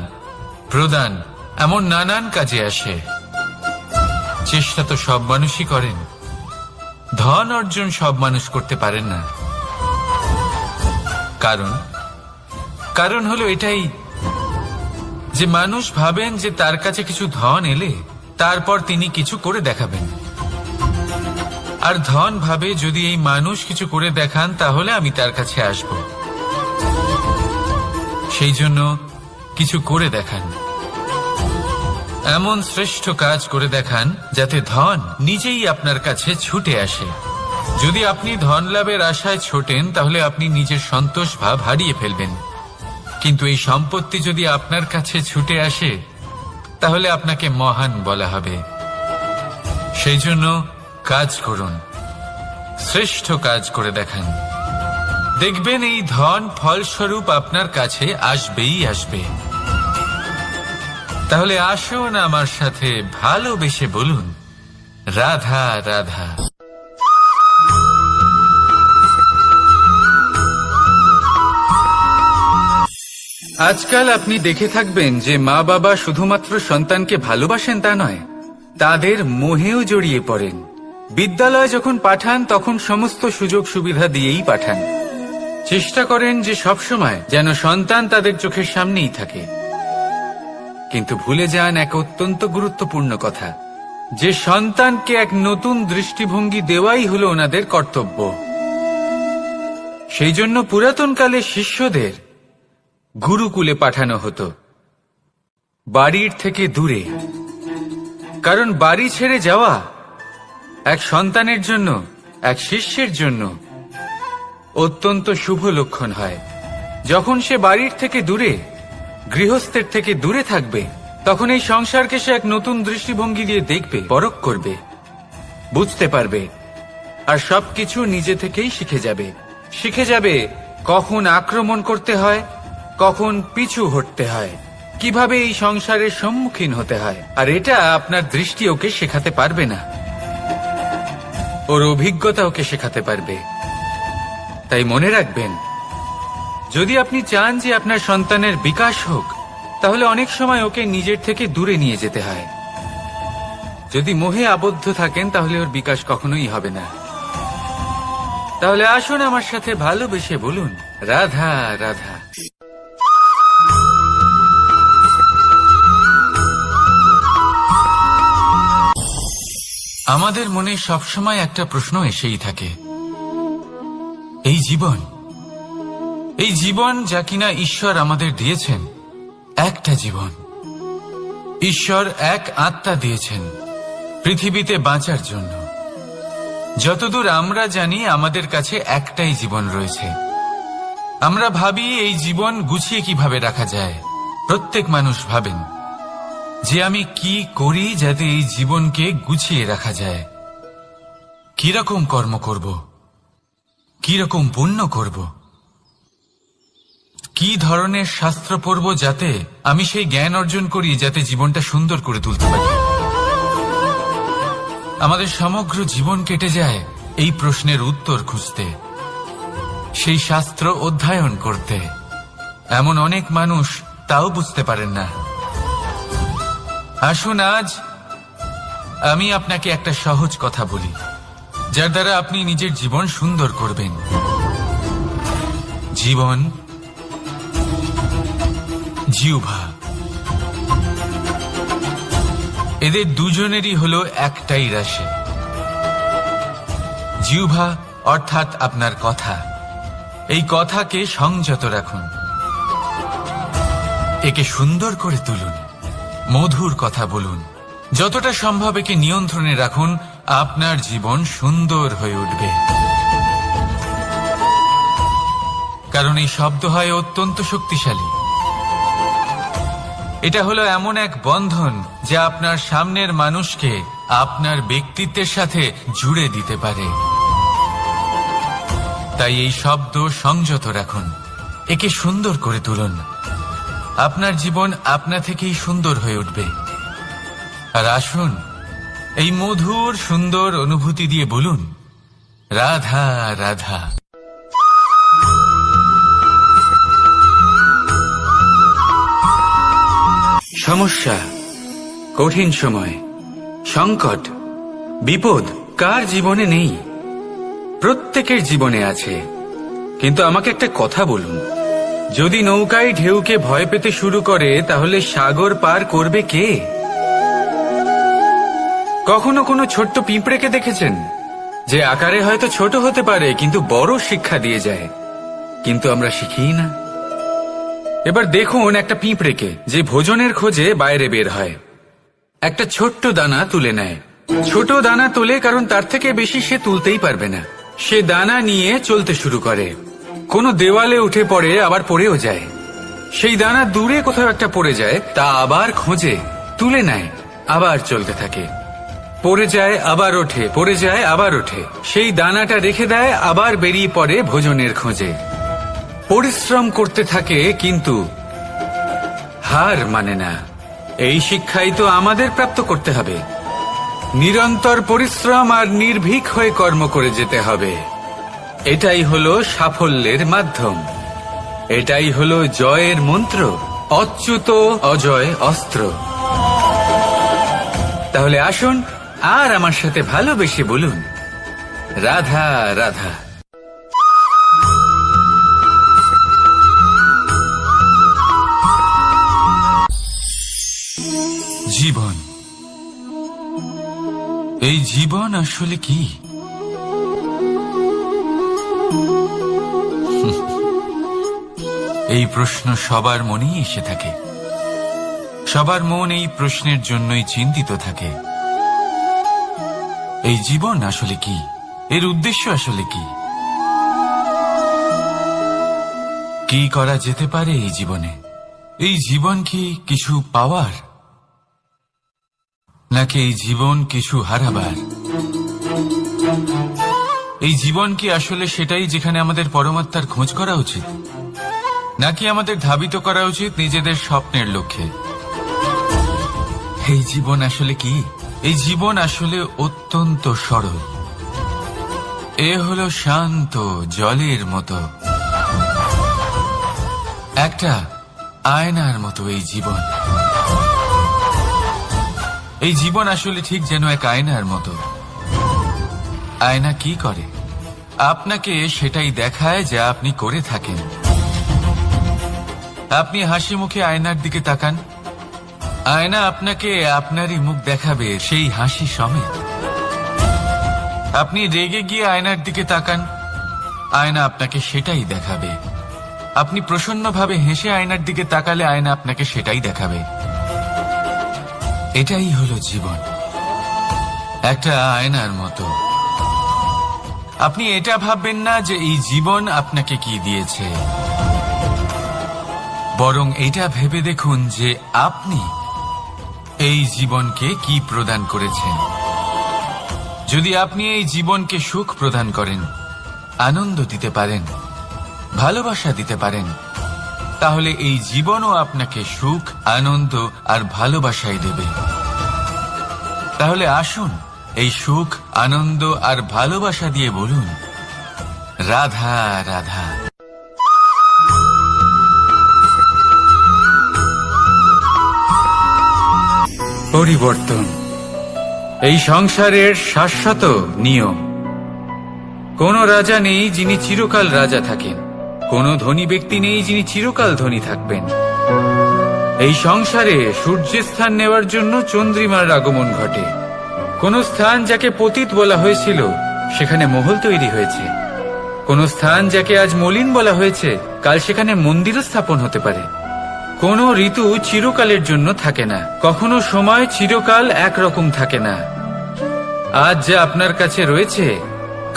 প্রদান এমন নানান কাজে আসে। চেষ্টা তো সব মানুষই করেন, ধন অর্জন সব মানুষ করতে পারেন না। কারণ হলো এটাই যে মানুষ ভাবেন যে তার কাছে কিছু ধন এলে তারপর তিনি কিছু করে দেখাবেন, আর ধন ভাবে যদি এই মানুষ কিছু করে দেখান তাহলে আমি তার কাছে আসব। সেই জন্য কিছু করে দেখান, এমন শ্রেষ্ঠ কাজ করে দেখান যাতে ধন নিজেই আপনার কাছে ছুটে আসে। যদি আপনি ধন লাভের আশায় ছোটেন তাহলে আপনি নিজের সন্তোষ ভাব হারিয়ে ফেলবেন, কিন্তু এই সম্পত্তি যদি আপনার কাছে ছুটে আসে তাহলে আপনাকে মহান বলা হবে। সেই জন্য কাজ করুন, শ্রেষ্ঠ কাজ করে দেখান, দেখবেন এই ধন ফলস্বরূপ আপনার কাছে আসবেই আসবে। তাহলে আসুন আমার সাথে ভালোবেসে বলুন, রাধা রাধা। আজকাল আপনি দেখে থাকবেন যে মা বাবা শুধুমাত্র সন্তানকে ভালোবাসেন তা নয়, তাদের মোহেও জড়িয়ে পড়েন। বিদ্যালয়ে যখন পাঠান তখন সমস্ত সুযোগ সুবিধা দিয়েই পাঠান। চেষ্টা করেন যে সবসময় যেন সন্তান তাদের চোখের সামনেই থাকে, কিন্তু ভুলে যান এক অত্যন্ত গুরুত্বপূর্ণ কথা, যে সন্তানকে এক নতুন দৃষ্টিভঙ্গি দেওয়াই হলো ওনাদের কর্তব্য। সেই জন্য পুরাতনকালে শিষ্যদের গুরুকুলে পাঠানো হতো, বাড়ির থেকে দূরে। কারণ বাড়ি ছেড়ে যাওয়া এক সন্তানের জন্য, এক শিষ্যের জন্য অত্যন্ত শুভ লক্ষণ হয়। যখন সে বাড়ির থেকে দূরে, গৃহস্থের থেকে দূরে থাকবে, তখন এই সংসারকে সে এক নতুন দৃষ্টিভঙ্গি দিয়ে দেখবে, পরখ করবে, বুঝতে পারবে, আর সবকিছু নিজে থেকেই শিখে যাবে কখন আক্রমণ করতে হয়, কখন পিছু হটতে হয়, কিভাবে এই সংসারের সম্মুখীন হতে হয়। আর এটা আপনার দৃষ্টি ওকে শেখাতে পারবে না, ওর অভিজ্ঞতা ওকে শেখাতে পারবে। তাই মনে রাখবেন, যদি আপনি চান যে আপনার সন্তানের বিকাশ হোক, তাহলে অনেক সময় ওকে নিজের থেকে দূরে নিয়ে যেতে হয়। যদি মোহে আবদ্ধ থাকেন তাহলে ওর বিকাশ কখনোই হবে না। তাহলে আসুন আমার সাথে ভালোবেসে বলুন, রাধা রাধা। আমাদের মনে সবসময় একটা প্রশ্ন এসেই থাকে, এই জীবন যা কিনা ঈশ্বর আমাদের দিয়েছেন, একটা জীবন। ঈশ্বর এক আত্মা দিয়েছেন পৃথিবীতে বাঁচার জন্য। যতদূর আমরা জানি আমাদের কাছে একটাই জীবন রয়েছে। আমরা ভাবি এই জীবন গুছিয়ে কিভাবে রাখা যায়। প্রত্যেক মানুষ ভাবেন যে আমি কি করি যাতে এই জীবনকে গুছিয়ে রাখা যায়, কিরকম কর্ম করব, কিরকম পুণ্য করব, কি ধরনের শাস্ত্র পড়ব যাতে আমি সেই জ্ঞান অর্জন করি যাতে জীবনটা সুন্দর করে তুলতে পারি। আমাদের সমগ্র জীবন কেটে যায় এই প্রশ্নের উত্তর খুঁজতে, সেই শাস্ত্র অধ্যয়ন করতে। এমন অনেক মানুষ তাও বুঝতে পারেন না। আসুন আজ আমি আপনাকে একটা সহজ কথা বলি, যার দ্বারা আপনি নিজের জীবন সুন্দর করবেন। জীবন, জিহ্বা, এদের দুজনেরই হলো একটাই রাশি। জিহ্বা অর্থাৎ আপনার কথা, এই কথাকে সংযত রাখুন, একে সুন্দর করে তুলুন, মধুর কথা বলুন, যতটা সম্ভব একে নিয়ন্ত্রণে রাখুন, আপনার জীবন সুন্দর হয়ে উঠবে। কারণ এই শব্দ হয় অত্যন্ত শক্তিশালী। এটা হলো এমন এক বন্ধন যা আপনার সামনের মানুষকে আপনার ব্যক্তিত্বের সাথে জুড়ে দিতে পারে। তাই এই শব্দ সংযত রাখুন, একে সুন্দর করে তুলুন। আপনার জীবন আপনা থেকেই সুন্দর হয়ে উঠবে। আর আসুন, এই মধুর সুন্দর অনুভূতি দিয়ে বলুন, রাধা রাধা। সমস্যা, কঠিন সময়, সংকট, বিপদ কার জীবনে নেই? প্রত্যেকের জীবনে আছে। কিন্তু আমাকে একটা কথা বলুন, যদি নৌকায় ঢেউকে ভয় পেতে শুরু করে তাহলে সাগর পার করবে কে? কখনো কোনো ছোট্ট পিঁপড়েকে দেখেছেন, যে আকারে হয়তো ছোট হতে পারে কিন্তু বড় শিক্ষা দিয়ে যায়? কিন্তু আমরা শিখিই না। এবার দেখুন একটা পিঁপড়েকে, যে ভোজনের খোঁজে বাইরে বের হয়, একটা ছোট্ট দানা তুলে নেয়। ছোট দানা তোলে কারণ তার থেকে বেশি সে তুলতেই পারবে না। সে দানা নিয়ে চলতে শুরু করে, কোনো দেওয়ালে উঠে পড়ে, আবার পড়েও যায়। সেই দানা দূরে কোথাও একটা পড়ে যায়, তা আবার খোঁজে, তুলে নেয়, আবার চলতে থাকে। পড়ে যায়, আবার ওঠে, পড়ে যায়, আবার ওঠে। সেই দানাটা রেখে দেয়, আবার বেরিয়ে পড়ে ভোজনের খোঁজে। পরিশ্রম করতে থাকে কিন্তু হার মানে না। এই শিক্ষাই তো আমাদের প্রাপ্ত করতে হবে। নিরন্তর পরিশ্রম আর নির্ভীক হয়ে কর্ম করে যেতে হবে। এটাই হলো সাফল্যের মাধ্যম, এটাই হলো জয়ের মন্ত্র, অচ্যুত অজয় অস্ত্র। তাহলে আসুন আর আমার সাথে ভালোবেসে বলুন, রাধা রাধা। জীবন, এই জীবন আসলে কি? এই প্রশ্ন সবার মনেই এসে থাকে। সবার মন এই প্রশ্নের জন্যই চিন্তিত থাকে। এই জীবন আসলে কি? এর উদ্দেশ্য আসলে কি? কি করা যেতে পারে এই জীবনে? এই জীবন কি কিছু পাওয়ার, নাকি এই জীবন কিছু হারাবার? এই জীবন কি আসলে সেটাই যেখানে আমাদের পরমাত্মার খোঁজ করা উচিত, নাকি আমাদের ধাবিত করা উচিত নিজেদের স্বপ্নের লক্ষ্যে? এই জীবন আসলে কি? এই জীবন আসলে অত্যন্ত সরল। এ হলো শান্ত জলের মতো, একটা আয়নার মতো এই জীবন। এই জীবন আসলে ঠিক যেন এক আয়নার মতো। আয়না কি করে? আপনাকে সেটাই দেখায় যা আপনি করে থাকেন। আপনি হাসি মুখে আয়নার দিকে তাকান, আয়না আপনাকে আপনারই মুখ দেখাবে, সেই হাসি সমেত। আপনি রেগে গিয়ে আয়নার দিকে তাকান, আয়না আপনাকে সেটাই দেখাবে। আপনি প্রসন্নভাবে হেসে আয়নার দিকে তাকালে আয়না আপনাকে সেটাই দেখাবে। এটাই হলো জীবন, একটা আয়নার মতো। আপনি এটা ভাববেন না যে এই জীবন আপনাকে কি দিয়েছে, বরং এটা ভেবে দেখুন যে আপনি এই জীবনকে কি প্রদান করেছেন। যদি আপনি এই জীবনকে সুখ প্রদান করেন, আনন্দ দিতে পারেন, ভালোবাসা দিতে পারেন, তাহলে এই জীবনও আপনাকে সুখ, আনন্দ আর ভালোবাসাই দেবে। তাহলে আসুন এই সুখ, আনন্দ আর ভালোবাসা দিয়ে বলুন, রাধা রাধা। পরিবর্তন এই সংসারের শাশ্বত নিয়ম। কোন রাজা নেই যিনি চিরকাল রাজা থাকেন, কোন ধনী ব্যক্তি নেই যিনি চিরকাল ধনী থাকবেন। এই সংসারে সূর্যের স্থান নেওয়ার জন্য চন্দ্রিমার আগমন ঘটে। কোন স্থান যাকে পতিত বলা হয়েছিল সেখানে মহল তৈরি হয়েছে। কোন স্থান যাকে আজ মলিন বলা হয়েছে কাল সেখানে মন্দিরও স্থাপন হতে পারে। কোনো ঋতু চিরকালের জন্য থাকে না, কখনো সময় চিরকাল একরকম থাকে না। আজ যা আপনার কাছে রয়েছে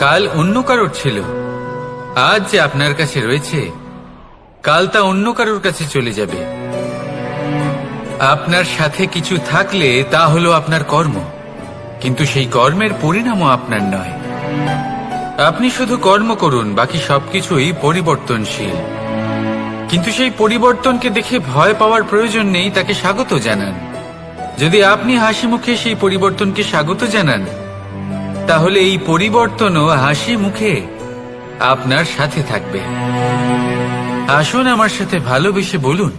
কাল অন্য কারোর ছিল, আজ যে আপনার কাছে রয়েছে কাল তা অন্য কারোর কাছে চলে যাবে। আপনার সাথে কিছু থাকলে তা হলো আপনার কর্ম, কিন্তু সেই কর্মের পরিণামও আপনার নয়। আপনি শুধু কর্ম করুন, বাকি সবকিছুই পরিবর্তনশীল। কিন্তু সেই পরিবর্তনকে দেখে ভয় পাওয়ার প্রয়োজন নেই, তাকে স্বাগত জানান। যদি আপনি হাসি মুখে সেই পরিবর্তনকে স্বাগত জানান, তাহলে এই পরিবর্তনও হাসি মুখে আপনার সাথে থাকবে। আসুন আমার সাথে ভালোবেসে বলুন,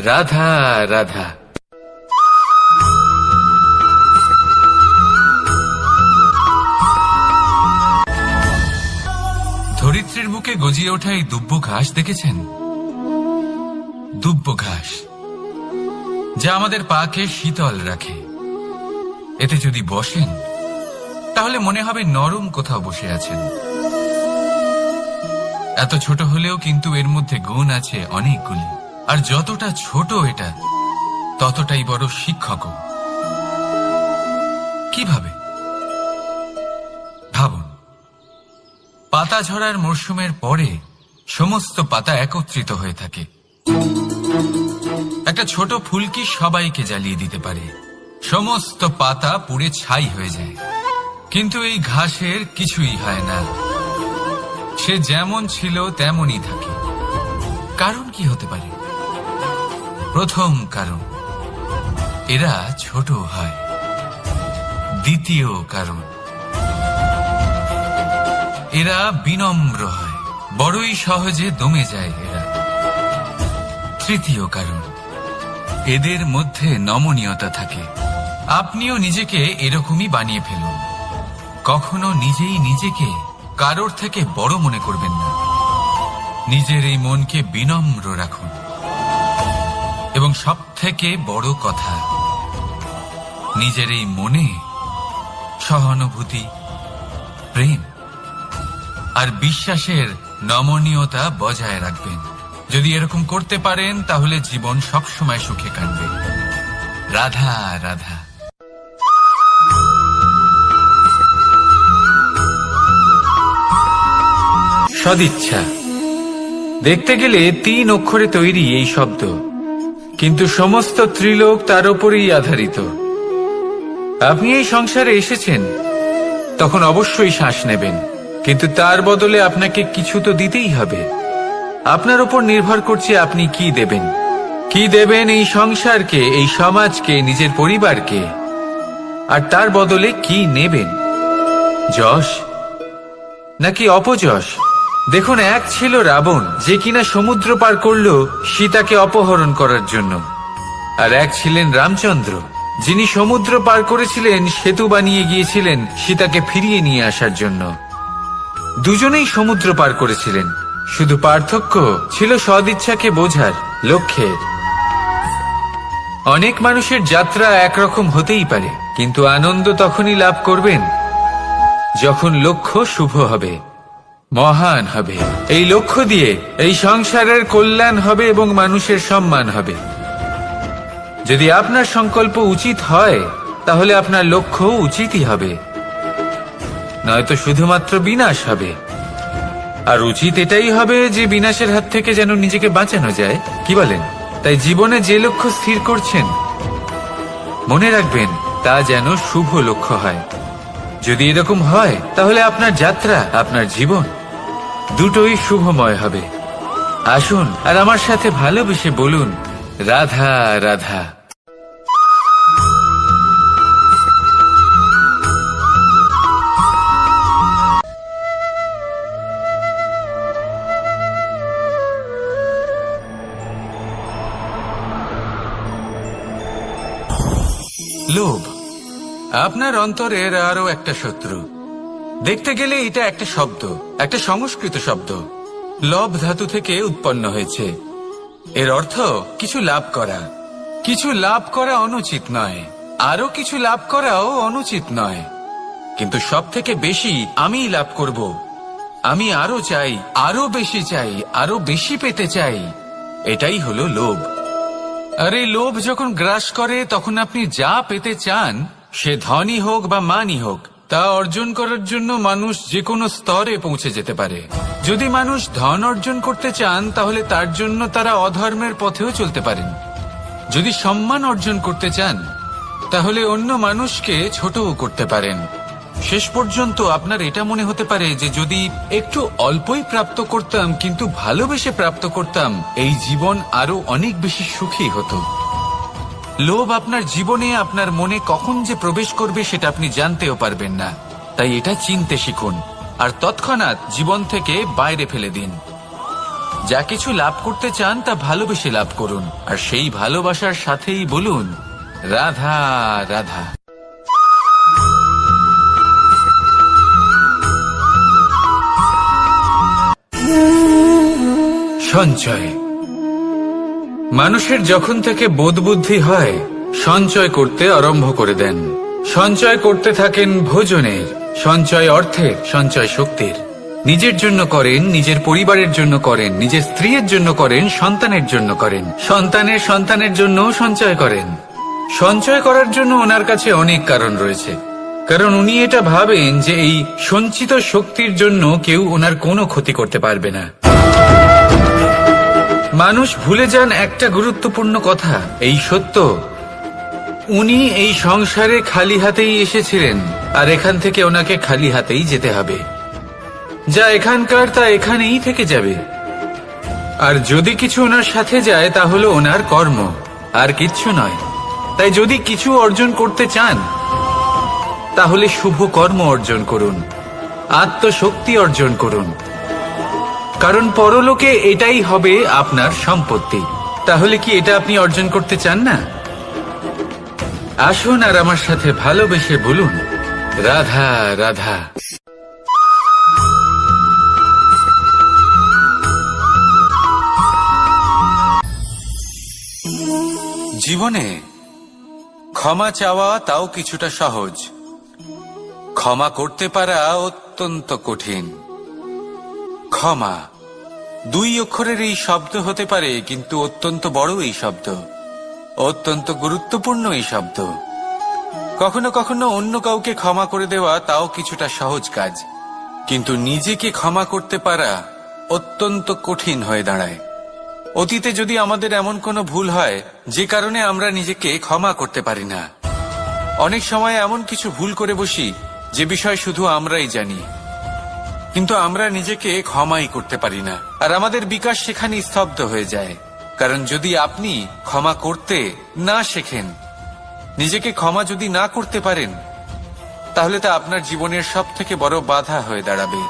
রাধা রাধা। ধরিত্রীর বুকে গজিয়ে ওঠা এই দুব্ব ঘাস দেখেছেন? দুব্ব ঘাস, যা আমাদের পাকে শীতল রাখে। এতে যদি বসেন তাহলে মনে হবে নরম কোথাও বসে আছেন। এত ছোট হলেও কিন্তু এর মধ্যে গুণ আছে অনেকগুলি, আর যতটা ছোট এটা ততটাই বড় শিক্ষকও। কিভাবে? ভাবুন, পাতা ঝরার মরশুমের পরে সমস্ত পাতা একত্রিত হয়ে থাকে। একটা ছোট ফুলকি সবাইকে জ্বালিয়ে দিতে পারে, সমস্ত পাতা পুড়ে ছাই হয়ে যায়। কিন্তু এই ঘাসের কিছুই হয় না, সে যেমন ছিল তেমনই থাকে। কারণ কি হতে পারে? প্রথম কারণ, এরা ছোট হয়। দ্বিতীয় কারণ, এরা বিনম্র হয়, বড়ই সহজে দমে যায় এরা। তৃতীয় কারণ, এদের মধ্যে নমনীয়তা থাকে। আপনিও নিজেকে এরকমই বানিয়ে ফেলুন। কখনো নিজেই নিজেকে কারোর থেকে বড় মনে করবেন না। নিজের এই মনকে বিনম্র রাখুন। এবং সব থেকে বড় কথা, নিজের এই মনে সহানুভূতি, প্রেম আর বিশ্বাসের নমনীয়তা বজায় রাখবেন। যদি এরকম করতে পারেন তাহলে জীবন সবসময় সুখে কাটবে। রাধা রাধা। সদিচ্ছা, দেখতে গেলে 3 অক্ষরে তৈরি এই শব্দ, কিন্তু সমস্ত ত্রিলোক তার উপরেই আধারিত। আপনি এই সংসারে এসেছেন, তখন অবশ্যই শ্বাস নেবেন, কিন্তু তার বদলে আপনাকে কিছু তো দিতেই হবে। আপনার উপর নির্ভর করছে আপনি কি দেবেন। কি দেবেন এই সংসারকে, এই সমাজকে, নিজের পরিবারকে, আর তার বদলে কি নেবেন? যশ নাকি অপযশ? দেখুন, এক ছিল রাবণ, যে কিনা সমুদ্র পার করল সীতাকে অপহরণ করার জন্য, আর এক ছিলেন রামচন্দ্র, যিনি সমুদ্র পার করেছিলেন, সেতু বানিয়ে গিয়েছিলেন সীতাকে ফিরিয়ে নিয়ে আসার জন্য। দুজনেই সমুদ্র পার করেছিলেন, শুধু পার্থক্য ছিল সদিচ্ছাকে বোঝার, লক্ষ্যের। অনেক মানুষের যাত্রা একরকম হতেই পারে, কিন্তু আনন্দ তখনই লাভ করবেন যখন লক্ষ্য শুভ হবে, মহান হবে। এই লক্ষ্য দিয়ে এই সংসারের কল্যাণ হবে এবং মানুষের সম্মান হবে। যদি আপনার সংকল্প উচিত হয়, তাহলে আপনার লক্ষ্য উচিতই হবে, নয়তো শুধুমাত্র বিনাশ হবে। আর উচিত এটাই হবে যে বিনাশের হাত থেকে যেন নিজেকে বাঁচানো যায়, কি বলেন? তাই জীবনে যে লক্ষ্য স্থির করছেন, মনে রাখবেন তা যেন শুভ লক্ষ্য হয়। যদি এরকম হয়, তাহলে আপনার যাত্রা, আপনার জীবন দুটোই শুভময় হবে। আসুন আর আমার সাথে ভালোবেসে বলুন, রাধা রাধা। লোভ আপনার অন্তরের আরো একটা শত্রু। দেখতে গেলে এটা একটা শব্দ, একটা সংস্কৃত শব্দ, লব ধাতু থেকে উৎপন্ন হয়েছে। এর অর্থ কিছু লাভ করা। কিছু লাভ করা অনুচিত নয়, আরো কিছু লাভ করাও অনুচিত নয়, কিন্তু সব থেকে বেশি আমি লাভ করব, আমি আরো চাই, আরো বেশি চাই, আরো বেশি পেতে চাই, এটাই হলো লোভ। আর এই লোভ যখন গ্রাস করে তখন আপনি যা পেতে চান, সে ধনই হোক বা মানই হোক, তা অর্জন করার জন্য মানুষ যে কোনো স্তরে পৌঁছে যেতে পারে। যদি মানুষ ধন অর্জন করতে চান তাহলে তার জন্য তারা অধর্মের পথেও চলতে পারেন। যদি সম্মান অর্জন করতে চান তাহলে অন্য মানুষকে ছোটও করতে পারেন। শেষ পর্যন্ত আপনার এটা মনে হতে পারে যে যদি একটু অল্পই প্রাপ্ত করতাম কিন্তু ভালোবেসে প্রাপ্ত করতাম, এই জীবন আরো অনেক বেশি সুখী হতো। লোভ আপনার জীবনে, আপনার মনে কখন যে প্রবেশ করবে সেটা আপনি জানতেও পারবেন না। তাই এটা চিনতে শিখুন আর তৎক্ষণাৎ জীবন থেকে বাইরে ফেলে দিন। যা কিছু লাভ করতে চান তা ভালোবেসে লাভ করুন, আর সেই ভালোবাসার সাথেই বলুন রাধা রাধা। সঞ্চয়। মানুষের যখন থেকে বোধ বুদ্ধি হয় সঞ্চয় করতে আরম্ভ করে দেন। সঞ্চয় করতে থাকেন ভোজনের, সঞ্চয় অর্থের, সঞ্চয় শক্তির। নিজের জন্য করেন, নিজের পরিবারের জন্য করেন, নিজের স্ত্রীর জন্য করেন, সন্তানের জন্য করেন, সন্তানের সন্তানের জন্যও সঞ্চয় করেন। সঞ্চয় করার জন্য ওনার কাছে অনেক কারণ রয়েছে, কারণ উনি এটা ভাবেন যে এই সঞ্চিত শক্তির জন্য কেউ ওনার কোনো ক্ষতি করতে পারবে না। মানুষ ভুলে যান একটা গুরুত্বপূর্ণ কথা, এই সত্য, উনি এই সংসারে খালি হাতেই এসেছিলেন আর এখান থেকে ওনাকে খালি হাতেই যেতে হবে। যা এখানকার তা এখানেই থেকে যাবে। আর যদি কিছু ওনার সাথে যায় তা হলো ওনার কর্ম, আর কিচ্ছু নয়। তাই যদি কিছু অর্জন করতে চান তাহলে শুভ কর্ম অর্জন করুন, আত্মশক্তি অর্জন করুন, কারণ পরলোকে এটাই হবে আপনার সম্পত্তি। তাহলে কি এটা আপনি অর্জন করতে চান না? আসুন আর আমার সাথে ভালোবেসে বলুন রাধা রাধা। জীবনে ক্ষমা চাওয়া তাও কিছুটা সহজ, ক্ষমা করতে পারা অত্যন্ত কঠিন। ক্ষমা 2 অক্ষরের এই শব্দ হতে পারে, কিন্তু অত্যন্ত বড় এই শব্দ, অত্যন্ত গুরুত্বপূর্ণ এই শব্দ। কখনো কখনো অন্য কাউকে ক্ষমা করে দেওয়া তাও কিছুটা সহজ কাজ, কিন্তু নিজেকে ক্ষমা করতে পারা অত্যন্ত কঠিন হয়ে দাঁড়ায়। অতীতে যদি আমাদের এমন কোনো ভুল হয় যে কারণে আমরা নিজেকে ক্ষমা করতে পারি না, অনেক সময় এমন কিছু ভুল করে বসি যে বিষয় শুধু আমরাই জানি, কিন্তু আমরা নিজেকে ক্ষমাই করতে পারি না, আর আমাদের বিকাশ সেখানেই স্তব্ধ হয়ে যায়। কারণ যদি আপনি ক্ষমা করতে না শেখেন, নিজেকে ক্ষমা যদি না করতে পারেন, তাহলে তা আপনার জীবনের সব থেকে বড় বাধা হয়ে দাঁড়াবে।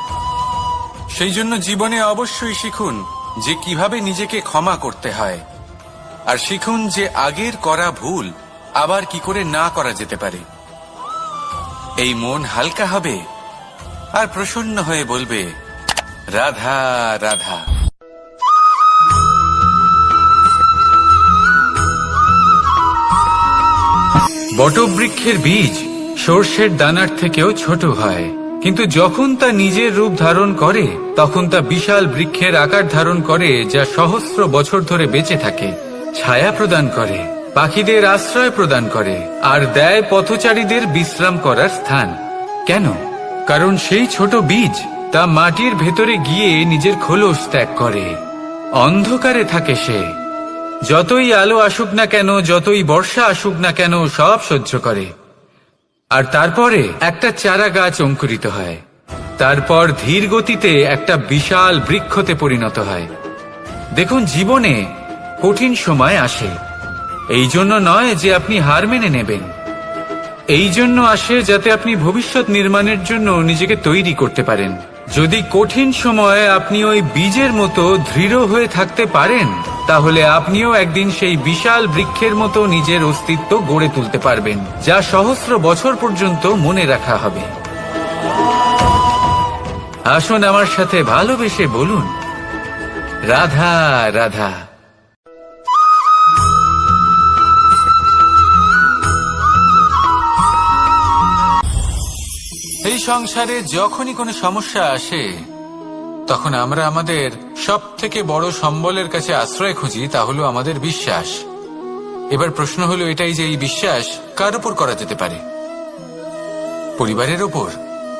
সেই জন্য জীবনে অবশ্যই শিখুন যে কিভাবে নিজেকে ক্ষমা করতে হয়, আর শিখুন যে আগের করা ভুল আবার কি করে না করা যেতে পারে। এই মন হালকা হবে আর প্রসন্ন হয়ে বলবে রাধা রাধা। বটবৃক্ষের বীজ সর্ষের দানার থেকেও ছোট হয়, কিন্তু যখন তা নিজের রূপ ধারণ করে তখন তা বিশাল বৃক্ষের আকার ধারণ করে, যা সহস্র বছর ধরে বেঁচে থাকে, ছায়া প্রদান করে, পাখিদের আশ্রয় প্রদান করে, আর দেয় পথচারীদের বিশ্রাম করার স্থান। কেন? কারণ সেই ছোট বীজ তা মাটির ভেতরে গিয়ে নিজের খোলস ত্যাগ করে। অন্ধকারে থাকে সে, যতই আলো আসুক না কেন, যতই বর্ষা আসুক না কেন, সব সহ্য করে। আর তারপরে একটা চারা গাছ অঙ্কুরিত হয়, তারপর ধীর গতিতে একটা বিশাল বৃক্ষতে পরিণত হয়। দেখুন, জীবনে কঠিন সময় আসে, এই জন্য নয় যে আপনি হার মেনে নেবেন, এই জন্য আসে যাতে আপনি ভবিষ্যৎ নির্মাণের জন্য নিজেকে তৈরি করতে পারেন। যদি কঠিন সময়ে আপনি ওই বীজের মতো দৃঢ় হয়ে থাকতে পারেন, তাহলে আপনিও একদিন সেই বিশাল বৃক্ষের মতো নিজের অস্তিত্ব গড়ে তুলতে পারবেন, যা সহস্র বছর পর্যন্ত মনে রাখা হবে। আসুন আমার সাথে ভালোবেসে বলুন রাধা রাধা। এই সংসারে যখনই কোনো সমস্যা আসে তখন আমরা আমাদের সব থেকে বড় সম্বলের কাছে আশ্রয় খুঁজি, তা হলো আমাদের বিশ্বাস। এবার প্রশ্ন হলো এটাই যে এই বিশ্বাস কার উপর করা যেতে পারে? পরিবারের ওপর,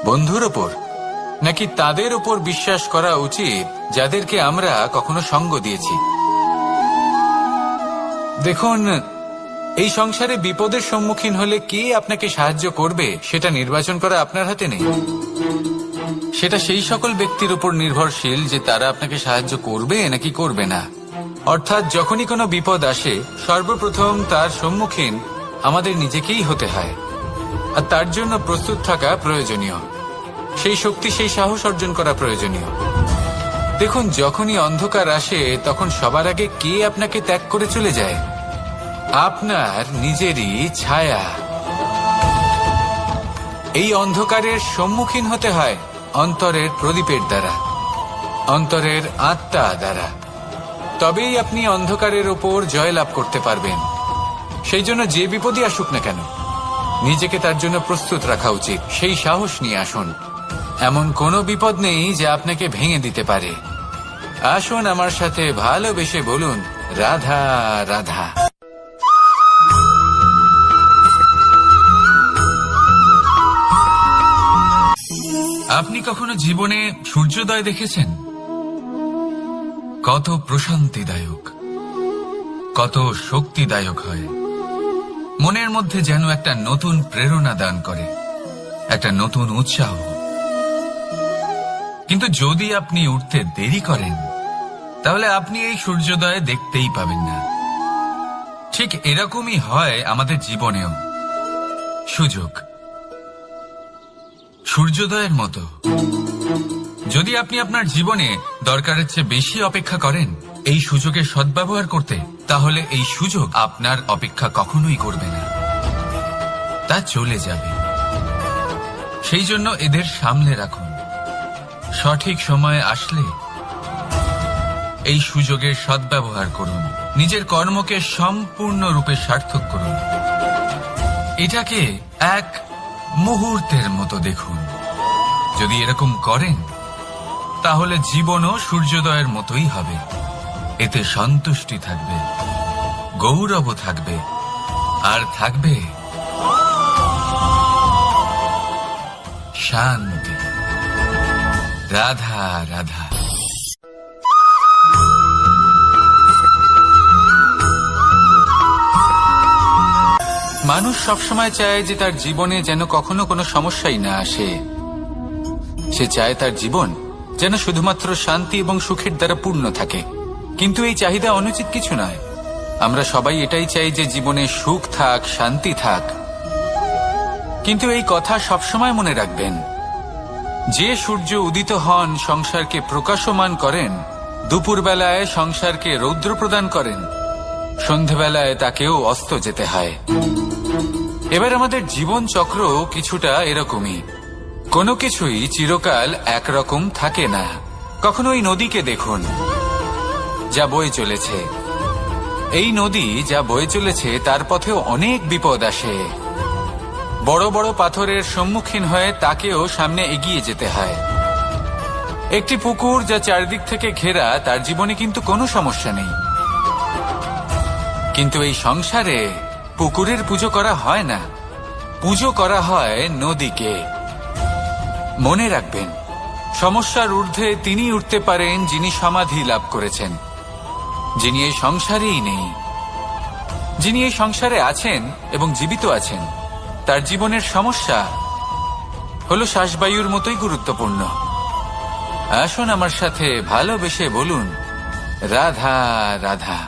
বন্ধুর ওপর, নাকি তাদের উপর বিশ্বাস করা উচিত যাদেরকে আমরা কখনো সঙ্গ দিয়েছি? দেখুন, এই সংসারে বিপদের সম্মুখীন হলে কে আপনাকে সাহায্য করবে সেটা নির্বাচন করা আপনার হাতে নেই। সেটা সেই সকল ব্যক্তির উপর নির্ভরশীল যে তারা আপনাকে সাহায্য করবে নাকি করবে না। অর্থাৎ যখনই কোনো বিপদ আসে সর্বপ্রথম তার সম্মুখীন আমাদের নিজেকেই হতে হয়, আর তার জন্য প্রস্তুত থাকা প্রয়োজনীয়। সেই শক্তি, সেই সাহস অর্জন করা প্রয়োজনীয়। দেখুন, যখনই অন্ধকার আসে তখন সবার আগে কে আপনাকে ত্যাগ করে চলে যায়? আপনার নিজেরই ছায়া। এই অন্ধকারের সম্মুখীন হতে হয় অন্তরের প্রদীপের দ্বারা, অন্তরের আত্মা দ্বারা। তবেই আপনি অন্ধকারের ওপর জয়লাভ করতে পারবেন। সেই জন্য যে বিপদই আসুক না কেন নিজেকে তার জন্য প্রস্তুত রাখা উচিত। সেই সাহস নিয়ে আসুন। এমন কোনো বিপদ নেই যা আপনাকে ভেঙে দিতে পারে। আসুন আমার সাথে ভালোবেসে বলুন, রাধা রাধা। আপনি কখনো জীবনে সূর্যোদয় দেখেছেন? কত প্রশান্তিদায়ক, কত শক্তিদায়ক হয়। মনের মধ্যে যেন একটা নতুন প্রেরণা দান করে, একটা নতুন উৎসাহ। কিন্তু যদি আপনি উঠতে দেরি করেন তাহলে আপনি এই সূর্যোদয় দেখতেই পাবেন না। ঠিক এরকমই হয় আমাদের জীবনেও। সুযোগ সূর্যোদয়ের মতো। যদি আপনি আপনার জীবনে দরকারের চেয়ে বেশি অপেক্ষা করেন এই সুযোগের সদ্ব্যবহার করতে, তাহলে এই সুযোগ আপনার অপেক্ষা কখনোই করবে না, তা চলে যাবে। সেই জন্য এদের সামলে রাখুন। সঠিক সময় আসলে এই সুযোগের সদ্ব্যবহার করুন। নিজের কর্মকে সম্পূর্ণরূপে সার্থক করুন। এটাকে এক মুহূর্তের মতো দেখুন। যদি এরকম করেন তাহলে জীবনও সূর্যোদয়ের মতোই হবে। এতে সন্তুষ্টি থাকবে, গৌরব থাকবে, আর থাকবে শান্তি। রাধা রাধা। মানুষ সবসময় চায় যে তার জীবনে যেন কখনো কোনো সমস্যাই না আসে। সে চায় তার জীবন যেন শুধুমাত্র শান্তি এবং সুখের দ্বারা পূর্ণ থাকে। কিন্তু এই চাহিদা অনুচিত কিছু নয়। আমরা সবাই এটাই চাই যে জীবনে সুখ থাক, শান্তি থাক। কিন্তু এই কথা সবসময় মনে রাখবেন, যে সূর্য উদিত হন সংসারকে প্রকাশমান করেন, দুপুরবেলায় সংসারকে রৌদ্র প্রদান করেন, সন্ধেবেলায় তাকেও অস্ত যেতে হয়। এবার আমাদের জীবন চক্র কিছুটা এরকমই। কোনো কিছুই চিরকাল একরকম থাকে না। কখনো এই নদীকে দেখুন যা বয়ে চলেছে। এই নদী যা বয়ে চলেছে তার পথেও অনেক বিপদ আসে। বড় বড় পাথরের সম্মুখীন হয়ে তাকেও সামনে এগিয়ে যেতে হয়। একটি পুকুর যা চারদিক থেকে ঘেরা, তার জীবনে কিন্তু কোনো সমস্যা নেই। কিন্তু এই সংসারে পুকুরের পুজো করা হয় না, পুজো করা হয় নদীকে। মনে রাখবেন, সমস্যার ঊর্ধ্বে তিনি উঠতে পারেন যিনি সমাধি লাভ করেছেন, যিনি এই সংসারেই নেই। যিনি এই সংসারে আছেন এবং জীবিত আছেন, তার জীবনের সমস্যা হলো শ্বাসবায়ুর মতোই গুরুত্বপূর্ণ। আসুন আমার সাথে ভালোবেসে বলুন, রাধা রাধা।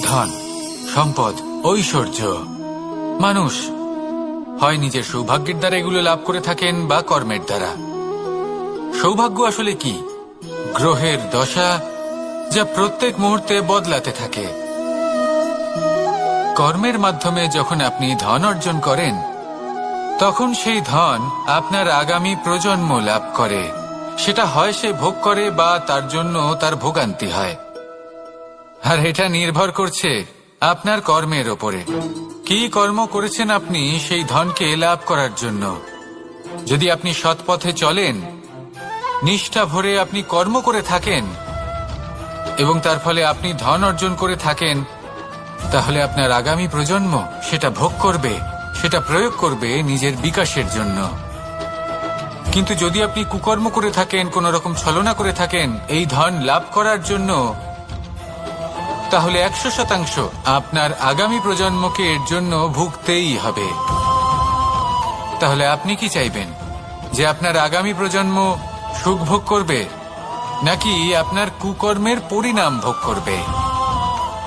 ধন, সম্পদ, ঐশ্বর্য, মানুষ হয় নিজের সৌভাগ্যের দ্বারা এগুলো লাভ করে থাকেন বা কর্মের দ্বারা। সৌভাগ্য আসলে কি? গ্রহের দশা যা প্রত্যেক মুহূর্তে বদলাতে থাকে। কর্মের মাধ্যমে যখন আপনি ধন অর্জন করেন তখন সেই ধন আপনার আগামী প্রজন্ম লাভ করে। সেটা হয় সে ভোগ করে বা তার জন্য তার ভোগান্তি হয়। আর এটা নির্ভর করছে আপনার কর্মের ওপরে। কি কর্ম করেছেন আপনি সেই ধনকে লাভ করার জন্য। যদি আপনি সৎ পথে চলেন, নিষ্ঠা ভরে আপনি কর্ম করে থাকেন এবং তার ফলে আপনি ধন অর্জন করে থাকেন, তাহলে আপনার আগামী প্রজন্ম সেটা ভোগ করবে, সেটা প্রয়োগ করবে নিজের বিকাশের জন্য। কিন্তু যদি আপনি কুকর্ম করে থাকেন, কোন রকম ছলনা করে থাকেন এই ধন লাভ করার জন্য, তাহলে 100% আপনার আগামী প্রজন্মকে এর জন্য ভুগতেই হবে। তাহলে আপনি কি চাইবেন, যে আপনার আগামী প্রজন্ম সুখ ভোগ করবে নাকি আপনার কুকর্মের পরিণাম ভোগ করবে?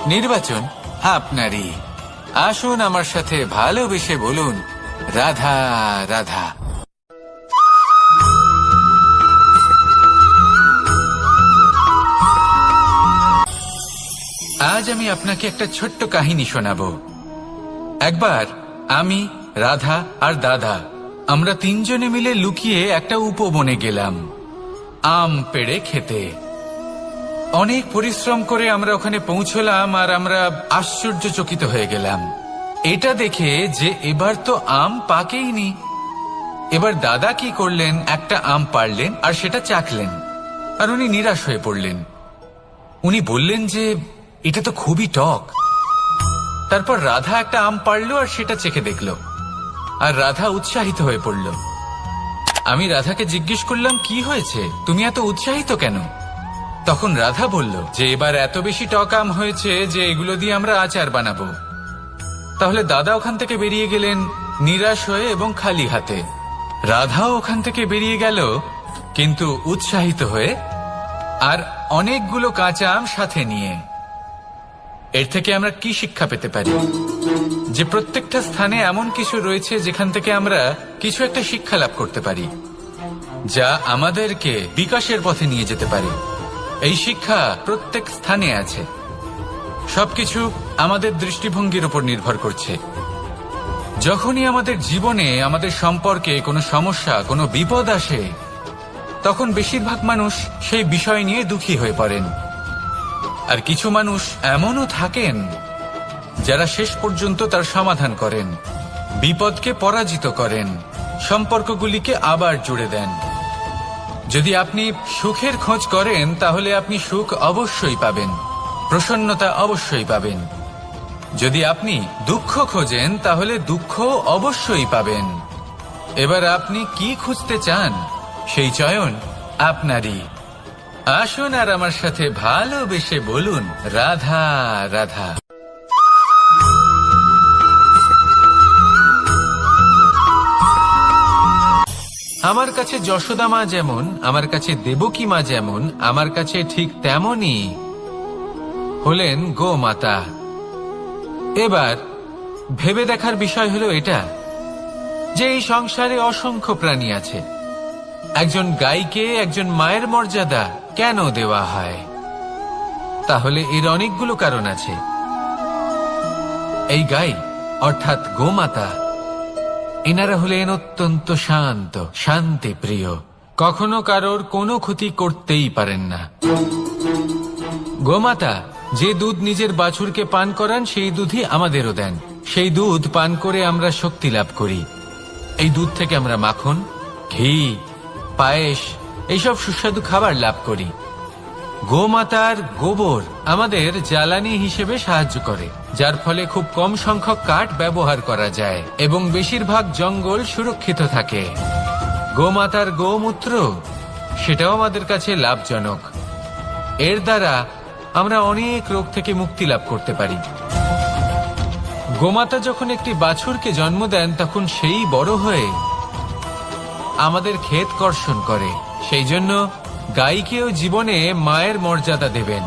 নির্বাচন আপনারই। আসুন আমার সাথে ভালোবেসে বলুন, রাধা রাধা। আজ আমি আপনাকে একটা ছোট্ট কাহিনী শোনাবো। একবার আমি, রাধা আর দাদা আমরা তিনজনে মিলে লুকিয়ে একটা উপবনে গেলাম আম পেড়ে খেতে। অনেক পরিশ্রম করে আমরা ওখানে পৌঁছলাম আর আমরা আশ্চর্যচকিত হয়ে গেলাম এটা দেখে যে এবার তো আম পাকেইনি। এবার দাদা কি করলেন, একটা আম পাড়লেন আর সেটা চাখলেন, আর উনি নিরাশ হয়ে পড়লেন। উনি বললেন যে এটা তো খুবই টক। তারপর রাধা একটা আম পাড়ল আর সেটা চেখে দেখল, আর রাধা উৎসাহিত হয়ে পড়ল। আমি রাধাকে জিজ্ঞেস করলাম, কি হয়েছে, তুমি এত উৎসাহিত কেন? তখন রাধা বলল যে এবার এত বেশি টক আম হয়েছে যে এগুলো দিয়ে আমরা আচার বানাবো। তাহলে দাদা ওখান থেকে বেরিয়ে গেলেন নিরাশ হয়ে এবং খালি হাতে। রাধাও ওখান থেকে বেরিয়ে গেল কিন্তু উৎসাহিত হয়ে, আর অনেকগুলো কাঁচা আম সাথে নিয়ে। এর থেকে আমরা কি শিক্ষা পেতে পারি? যে প্রত্যেকটা স্থানে এমন কিছু রয়েছে যেখান থেকে আমরা কিছু একটা শিক্ষা লাভ করতে পারি, যা আমাদেরকে বিকাশের পথে নিয়ে যেতে পারে। এই শিক্ষা প্রত্যেক স্থানে আছে। সবকিছু আমাদের দৃষ্টিভঙ্গির উপর নির্ভর করছে। যখনই আমাদের জীবনে, আমাদের সম্পর্কে কোনো সমস্যা, কোনো বিপদ আসে, তখন বেশিরভাগ মানুষ সেই বিষয় নিয়ে দুঃখী হয়ে পড়েন। আর কিছু মানুষ এমনও থাকেন যারা শেষ পর্যন্ত তার সমাধান করেন, বিপদকে পরাজিত করেন, সম্পর্কগুলিকে আবার জুড়ে দেন। যদি আপনি সুখের খোঁজ করেন তাহলে আপনি সুখ অবশ্যই পাবেন, প্রসন্নতা অবশ্যই পাবেন। যদি আপনি দুঃখ খোঁজেন তাহলে দুঃখ অবশ্যই পাবেন। এবার আপনি কি খুঁজতে চান, সেই চয়ন আপনারই। আসুন আর আমার সাথে ভালোবেসে বলুন, রাধা রাধা। আমার কাছে যশোদা মা যেমন, আমার কাছে দেবকী মা যেমন, আমার কাছে ঠিক তেমনই হলেন গোমাতা। এবার ভেবে দেখার বিষয় হলো এটা, যে এই সংসারে অসংখ্য প্রাণী আছে। একজন গাইকে একজন মায়ের মর্যাদা কেন দেওয়া হয়? তাহলে এর অনেকগুলো কারণ আছে। এই গাই অর্থাৎ গোমাতা, এনারা হলেন অত্যন্ত শান্ত, শান্তি প্রিয়, কখনো কারোর কোনো ক্ষতি করতেই পারেন না। গোমাতা যে দুধ নিজের বাছুরকে পান করান সেই দুধই আমাদেরও দেন। সেই দুধ পান করে আমরা শক্তি লাভ করি। এই দুধ থেকে আমরা মাখন, ঘি, পায়েস, এইসব সুস্বাদু খাবার লাভ করি। গোমাতার গোবর আমাদের জ্বালানি হিসেবে সাহায্য করে, যার ফলে খুব কম সংখ্যক কাঠ ব্যবহার করা যায় এবং বেশিরভাগ জঙ্গল সুরক্ষিত থাকে। গোমাতার গোমূত্র, সেটাও আমাদের কাছে লাভজনক। এর দ্বারা আমরা অনেক রোগ থেকে মুক্তি লাভ করতে পারি। গোমাতা যখন একটি বাছুরকে জন্ম দেন তখন সেই বড় হয়ে আমাদের ক্ষেত কর্ষণ করে। সেই জন্য গাইকেও জীবনে মায়ের মর্যাদা দেবেন।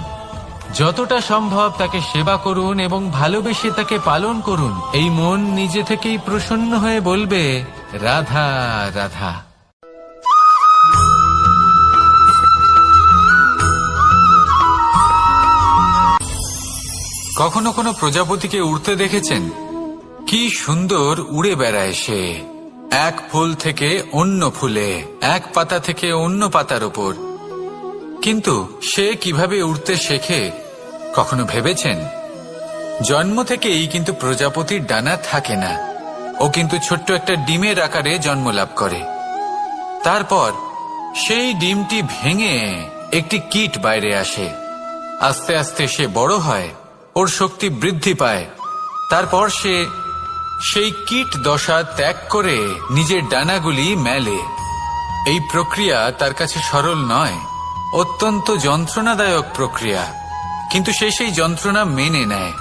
যতটা সম্ভব তাকে সেবা করুন এবং ভালোবেসে তাকে পালন করুন। এই মন নিজে থেকেই প্রসন্ন হয়ে বলবে, রাধা রাধা। কখনো কোনো প্রজাপতিকে উড়তে দেখেছেন? কি সুন্দর উড়ে বেড়ায় সে, এক ফুল থেকে অন্য ফুলে, এক পাতা থেকে অন্য পাতার উপর। কিন্তু সে কিভাবে উড়তে শেখে কখনো ভেবেছেন? জন্ম থেকেই কিন্তু প্রজাপতির ডানা থাকে না। ও কিন্তু ছোট্ট একটা ডিমের আকারে জন্ম লাভ করে। তারপর সেই ডিমটি ভেঙে একটি কীট বাইরে আসে। আস্তে আস্তে সে বড় হয়, ওর শক্তি বৃদ্ধি পায়। তারপর সে সেই কীট দশা ত্যাগ করে নিজের ডানাগুলি মেলে। এই প্রক্রিয়া তার কাছে সরল নয়, অত্যন্ত যন্ত্রণাদায়ক প্রক্রিয়া, কিন্তু সে সেই যন্ত্রণা মেনে নেয়।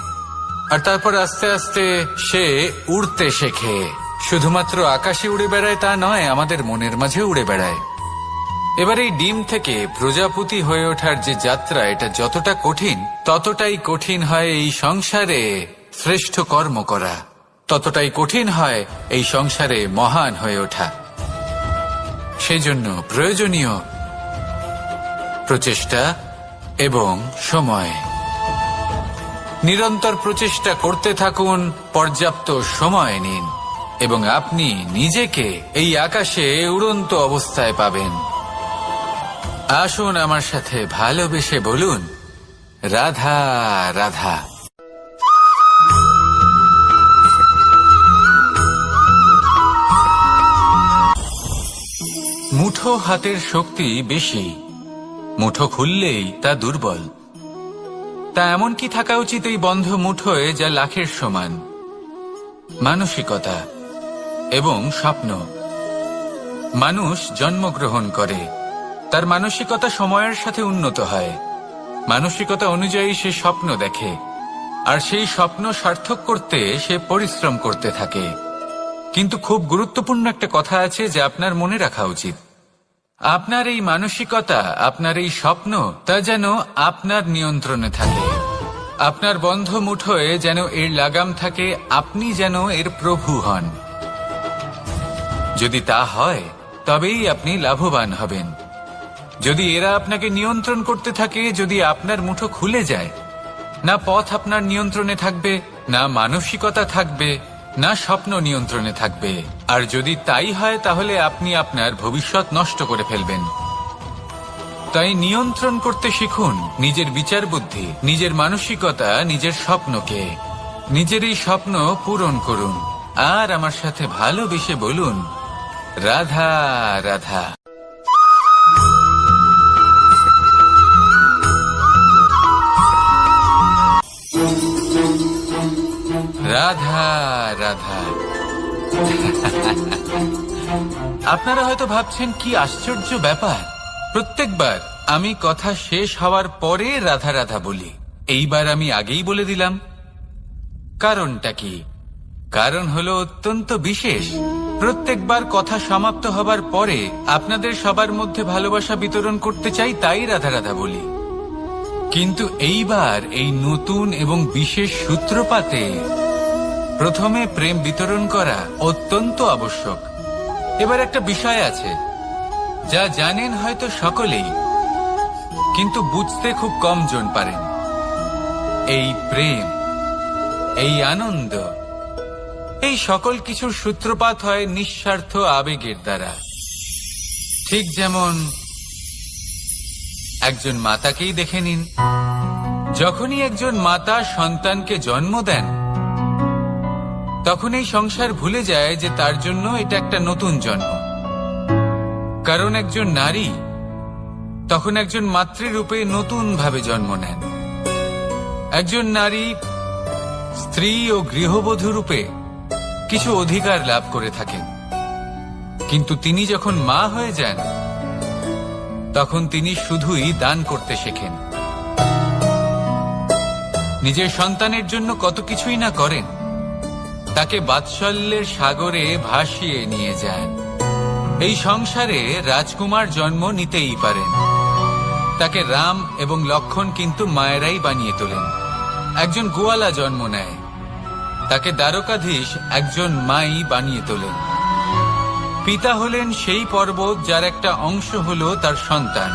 আর তারপর আস্তে আস্তে সে উড়তে শেখে। শুধুমাত্র আকাশে উড়ে বেড়ায় তা নয়, আমাদের মনের মাঝে উড়ে বেড়ায়। এবার এই ডিম থেকে প্রজাপতি হয়ে ওঠার যে যাত্রা, এটা যতটা কঠিন, ততটাই কঠিন হয় এই সংসারে শ্রেষ্ঠ কর্ম করা, ততটাই কঠিন হয় এই সংসারে মহান হয়ে ওঠা। সেই জন্য প্রয়োজনীয় প্রচেষ্টা এবং সময়। নিরন্তর প্রচেষ্টা করতে থাকুন, পর্যাপ্ত সময় নিন, এবং আপনি নিজেকে এই আকাশে উড়ন্ত অবস্থায় পাবেন। আসুন আমার সাথে ভালোবেসে বলুন, রাধা রাধা। মুঠো হাতের শক্তি বেশি, মুঠো খুললেই তা দুর্বল। তা এমন কি থাকা উচিত এই বন্ধ মুঠোয় যা লাখের সমান? মানসিকতা এবং স্বপ্ন। মানুষ জন্মগ্রহণ করে, তার মানসিকতা সময়ের সাথে উন্নত হয়। মানসিকতা অনুযায়ী সে স্বপ্ন দেখে, আর সেই স্বপ্ন সার্থক করতে সে পরিশ্রম করতে থাকে। কিন্তু খুব গুরুত্বপূর্ণ একটা কথা আছে যা আপনার মনে রাখা উচিত। আপনার এই মানসিকতা, আপনার এই স্বপ্ন, তা যেন আপনার নিয়ন্ত্রণে থাকে। আপনার বন্ধ মুঠোয় যেন এর লাগাম থাকে, আপনি যেন এর প্রভু হন। যদি তা হয় তবেই আপনি লাভবান হবেন। যদি এরা আপনাকে নিয়ন্ত্রণ করতে থাকে, যদি আপনার মুঠো খুলে যায়, না পথ আপনার নিয়ন্ত্রণে থাকবে, না মানসিকতা থাকবে, না স্বপ্ন নিয়ন্ত্রণে থাকবে। আর যদি তাই হয় তাহলে আপনি আপনার ভবিষ্যৎ নষ্ট করে ফেলবেন। তাই নিয়ন্ত্রণ করতে শিখুন নিজের বিচার বুদ্ধি, নিজের মানসিকতা, নিজের স্বপ্নকে। নিজের এই স্বপ্ন পূরণ করুন, আর আমার সাথে ভালোবেসে বলুন, রাধা রাধা। রাধা রাধা। আপনারা হয়তো ভাবছেন কি আশ্চর্য ব্যাপার, প্রত্যেকবার আমি কথা শেষ হওয়ার পরে রাধা রাধা বলি। এইবার আমি আগেই বলে দিলাম। কারণটা কি? কারণ হলো অত্যন্ত বিশেষ। প্রত্যেকবার কথা সমাপ্ত হবার পরে আপনাদের সবার মধ্যে ভালোবাসা বিতরণ করতে চাই, তাই রাধা রাধা বলি। কিন্তু এইবার এই নতুন এবং বিশেষ সূত্রপাতে প্রথমে প্রেম বিতরণ করা অত্যন্ত আবশ্যক। এবার একটা বিষয় আছে যা জানেন হয়তো সকলেই, কিন্তু বুঝতে খুব কম জন পারেন। এই প্রেম, এই আনন্দ, এই সকল কিছুর সূত্রপাত হয় নিঃস্বার্থ আবেগের দ্বারা। ঠিক যেমন একজন মাতাকেই দেখে নিন। যখনই একজন মাতা সন্তানকে জন্ম দেন, তখন এই সংসার ভুলে যায় যে তার জন্য এটা একটা নতুন জন্ম। কারণ একজন নারী তখন একজন মাতৃরূপে নতুন ভাবে জন্ম নেন। একজন নারী স্ত্রী ও গৃহবধূ রূপে কিছু অধিকার লাভ করে থাকেন, কিন্তু তিনি যখন মা হয়ে যান, তখন তিনি শুধুই দান করতে শেখেন। নিজের সন্তানের জন্য কত কিছুই না করেন, তাকে বাৎসল্যের সাগরে ভাসিয়ে নিয়ে যান। এই সংসারে রাজকুমার জন্ম নিতেই পারেন, তাকে রাম এবং লক্ষণ কিন্তু মায়েরাই বানিয়ে তোলেন। একজন গোয়ালা জন্ম নেয়, তাকে দ্বারকাধীশ একজন মাই বানিয়ে তোলেন। পিতা হলেন সেই পর্বত যার একটা অংশ হলো তার সন্তান,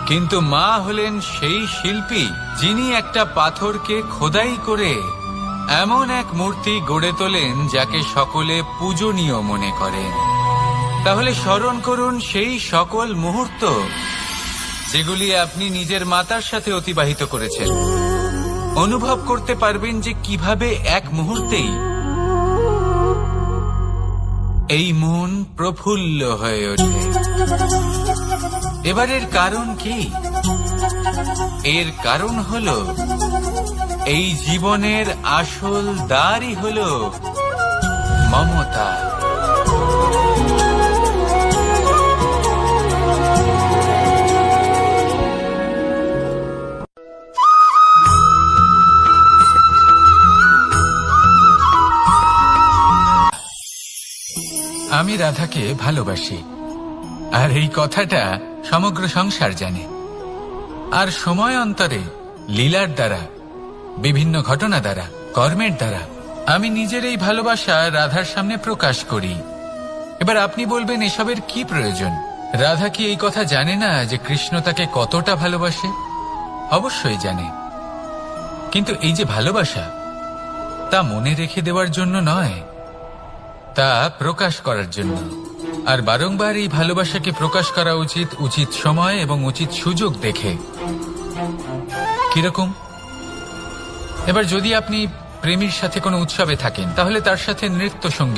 কিন্তু মা হলেন সেই শিল্পী যিনি একটা পাথরকে খোদাই করে এমন এক মূর্তি গড়ে তোলেন যাকে সকলে পূজনীয় মনে করেন। তাহলে স্মরণ করুন সেই সকল মুহূর্ত যেগুলি আপনি নিজের মাতার সাথে অতিবাহিত করেছেন। অনুভব করতে পারবেন যে কিভাবে এক মুহূর্তেই এই মন প্রফুল্ল হয়ে ওঠে। এবার এর কারণ কি? এর কারণ হলো এই জীবনের আসল দ্বারই হলো মমতা। আমি রাধাকে ভালোবাসি, আর এই কথাটা সমগ্র সংসার জানে। আর সময় অন্তরে লীলার দ্বারা, বিভিন্ন ঘটনা দ্বারা, কর্মের দ্বারা আমি নিজের এই ভালোবাসা রাধার সামনে প্রকাশ করি। এবার আপনি বলবেন, এসবের কি প্রয়োজন? রাধা কি এই কথা জানে না যে কৃষ্ণ তাকে কতটা ভালোবাসে? অবশ্যই জানে, কিন্তু এই যে ভালোবাসা, তা মনে রেখে দেওয়ার জন্য নয়, তা প্রকাশ করার জন্য। আর বারংবার এই ভালোবাসাকে প্রকাশ করা উচিত, উচিত সময় এবং উচিত সুযোগ দেখে। কিরকম? এবার যদি আপনি প্রেমীর সাথে কোনো উৎসবে থাকেন, তাহলে তার সাথে নৃত্য সঙ্গীত